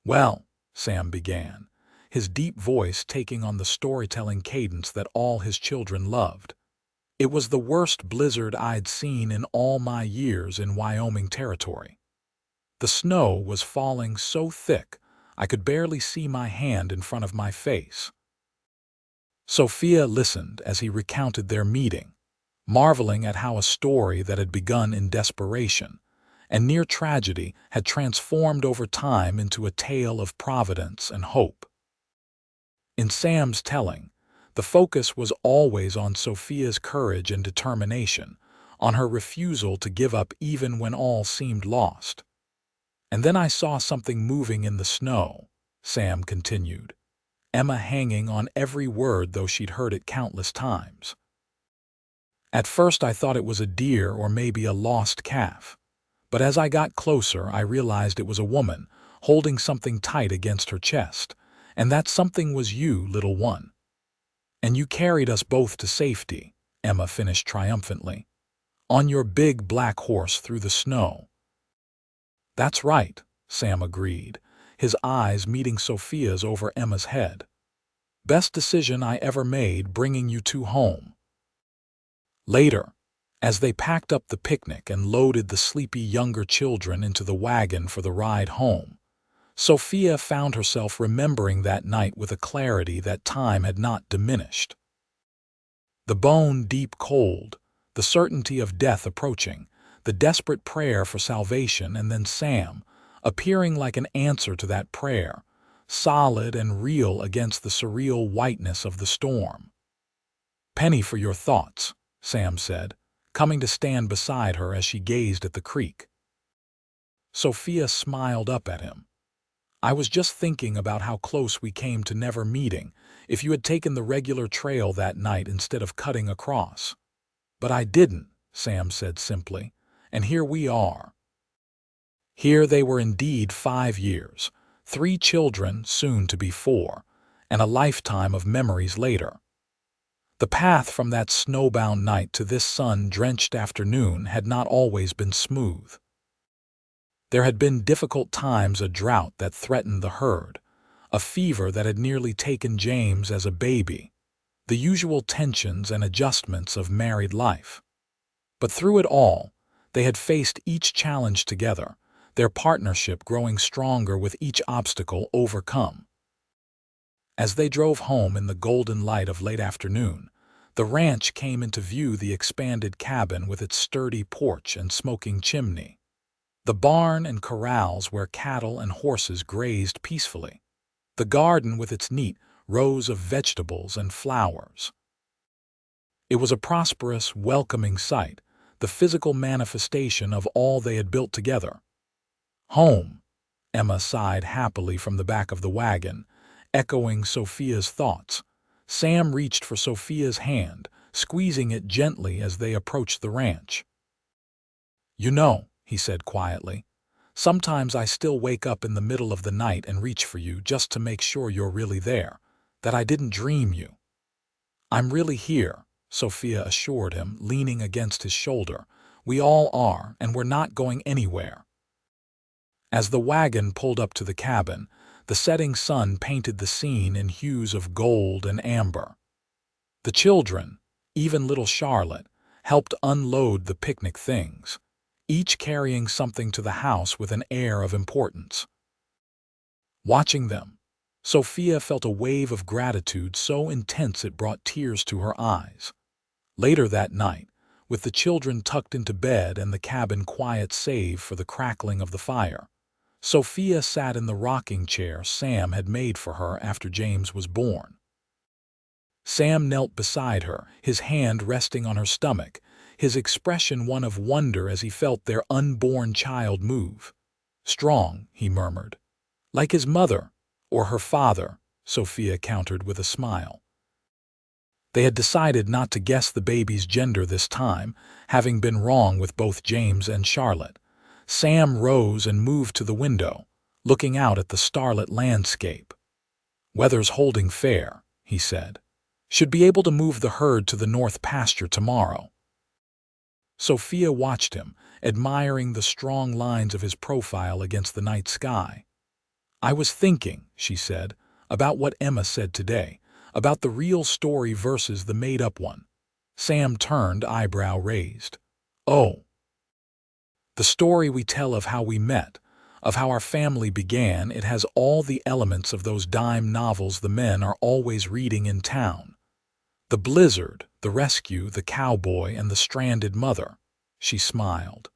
"Well," Sam began, his deep voice taking on the storytelling cadence that all his children loved. "It was the worst blizzard I'd seen in all my years in Wyoming territory. The snow was falling so thick I could barely see my hand in front of my face." Sophia listened as he recounted their meeting, marveling at how a story that had begun in desperation and near tragedy had transformed over time into a tale of providence and hope. In Sam's telling, the focus was always on Sophia's courage and determination, on her refusal to give up even when all seemed lost. "And then I saw something moving in the snow," Sam continued, Emma hanging on every word though she'd heard it countless times. "At first I thought it was a deer or maybe a lost calf, but as I got closer I realized it was a woman, holding something tight against her chest, and that something was you, little one. And you carried us both to safety," Emma finished triumphantly, "on your big black horse through the snow." "That's right," Sam agreed, his eyes meeting Sophia's over Emma's head. "Best decision I ever made bringing you 2 home." Later, as they packed up the picnic and loaded the sleepy younger children into the wagon for the ride home, Sophia found herself remembering that night with a clarity that time had not diminished. The bone-deep cold, the certainty of death approaching, the desperate prayer for salvation, and then Sam, appearing like an answer to that prayer, solid and real against the surreal whiteness of the storm. "Penny for your thoughts," Sam said, coming to stand beside her as she gazed at the creek. Sophia smiled up at him. "I was just thinking about how close we came to never meeting if you had taken the regular trail that night instead of cutting across." "But I didn't," Sam said simply, "and here we are." Here they were indeed 5 years, 3 children, soon to be 4, and a lifetime of memories later. The path from that snowbound night to this sun-drenched afternoon had not always been smooth. There had been difficult times, a drought that threatened the herd, a fever that had nearly taken James as a baby, the usual tensions and adjustments of married life. But through it all, they had faced each challenge together, their partnership growing stronger with each obstacle overcome. As they drove home in the golden light of late afternoon, the ranch came into view, the expanded cabin with its sturdy porch and smoking chimney, the barn and corrals where cattle and horses grazed peacefully, the garden with its neat rows of vegetables and flowers. It was a prosperous, welcoming sight, the physical manifestation of all they had built together. "Home," Emma sighed happily from the back of the wagon, echoing Sophia's thoughts. Sam reached for Sophia's hand, squeezing it gently as they approached the ranch. "You know," he said quietly, "sometimes I still wake up in the middle of the night and reach for you just to make sure you're really there, that I didn't dream you." "I'm really here," Sophia assured him, leaning against his shoulder. "We all are, and we're not going anywhere." As the wagon pulled up to the cabin, the setting sun painted the scene in hues of gold and amber. The children, even little Charlotte, helped unload the picnic things, each carrying something to the house with an air of importance. Watching them, Sophia felt a wave of gratitude so intense it brought tears to her eyes. Later that night, with the children tucked into bed and the cabin quiet save for the crackling of the fire, Sophia sat in the rocking chair Sam had made for her after James was born. Sam knelt beside her, his hand resting on her stomach, his expression one of wonder as he felt their unborn child move. "Strong," he murmured. "Like his mother, or her father," Sophia countered with a smile. They had decided not to guess the baby's gender this time, having been wrong with both James and Charlotte. Sam rose and moved to the window, looking out at the starlit landscape. "Weather's holding fair," he said. "Should be able to move the herd to the north pasture tomorrow." Sophia watched him, admiring the strong lines of his profile against the night sky. "I was thinking," she said, "about what Emma said today, about the real story versus the made-up one." Sam turned, eyebrow raised. "Oh. The story we tell of how we met, of how our family began, it has all the elements of those dime novels the men are always reading in town. The blizzard, the rescue, the cowboy, and the stranded mother." She smiled.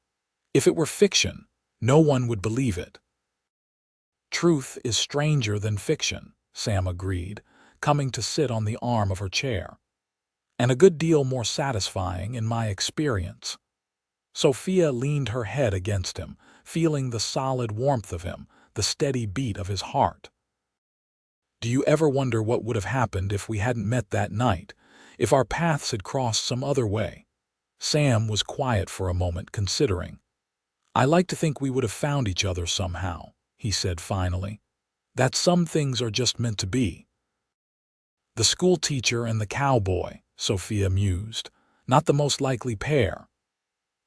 "If it were fiction, no one would believe it." "Truth is stranger than fiction," Sam agreed, coming to sit on the arm of her chair. "And a good deal more satisfying in my experience." Sophia leaned her head against him, feeling the solid warmth of him, the steady beat of his heart. "Do you ever wonder what would have happened if we hadn't met that night, if our paths had crossed some other way?" Sam was quiet for a moment, considering. "I like to think we would have found each other somehow," he said finally. "That some things are just meant to be." "The schoolteacher and the cowboy," Sophia mused, "not the most likely pair."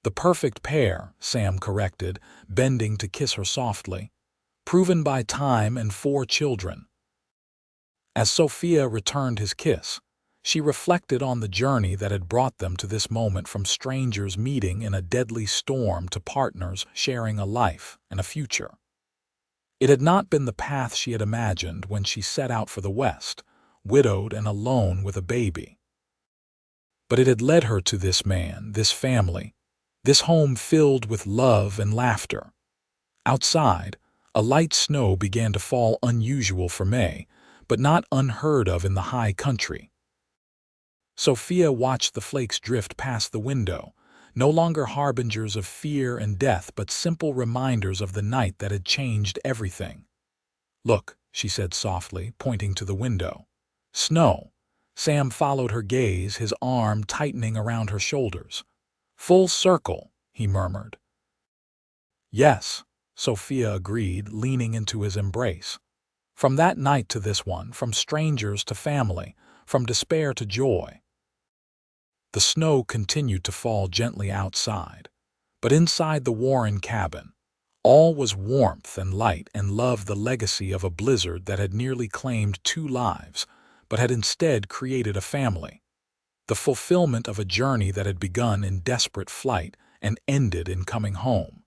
"The perfect pair," Sam corrected, bending to kiss her softly. "Proven by time and 4 children." As Sophia returned his kiss, she reflected on the journey that had brought them to this moment, from strangers meeting in a deadly storm to partners sharing a life and a future. It had not been the path she had imagined when she set out for the West, widowed and alone with a baby. But it had led her to this man, this family, this home filled with love and laughter. Outside, A light snow began to fall, unusual for May, but not unheard of in the high country. Sophia watched the flakes drift past the window, no longer harbingers of fear and death, but simple reminders of the night that had changed everything. "Look," she said softly, pointing to the window. "Snow." Sam followed her gaze, his arm tightening around her shoulders. "Full circle," he murmured. "Yes," Sophia agreed, leaning into his embrace. "From that night to this one, from strangers to family, from despair to joy." The snow continued to fall gently outside, but inside the Warren cabin, all was warmth and light and love, the legacy of a blizzard that had nearly claimed 2 lives, but had instead created a family. The fulfillment of a journey that had begun in desperate flight and ended in coming home.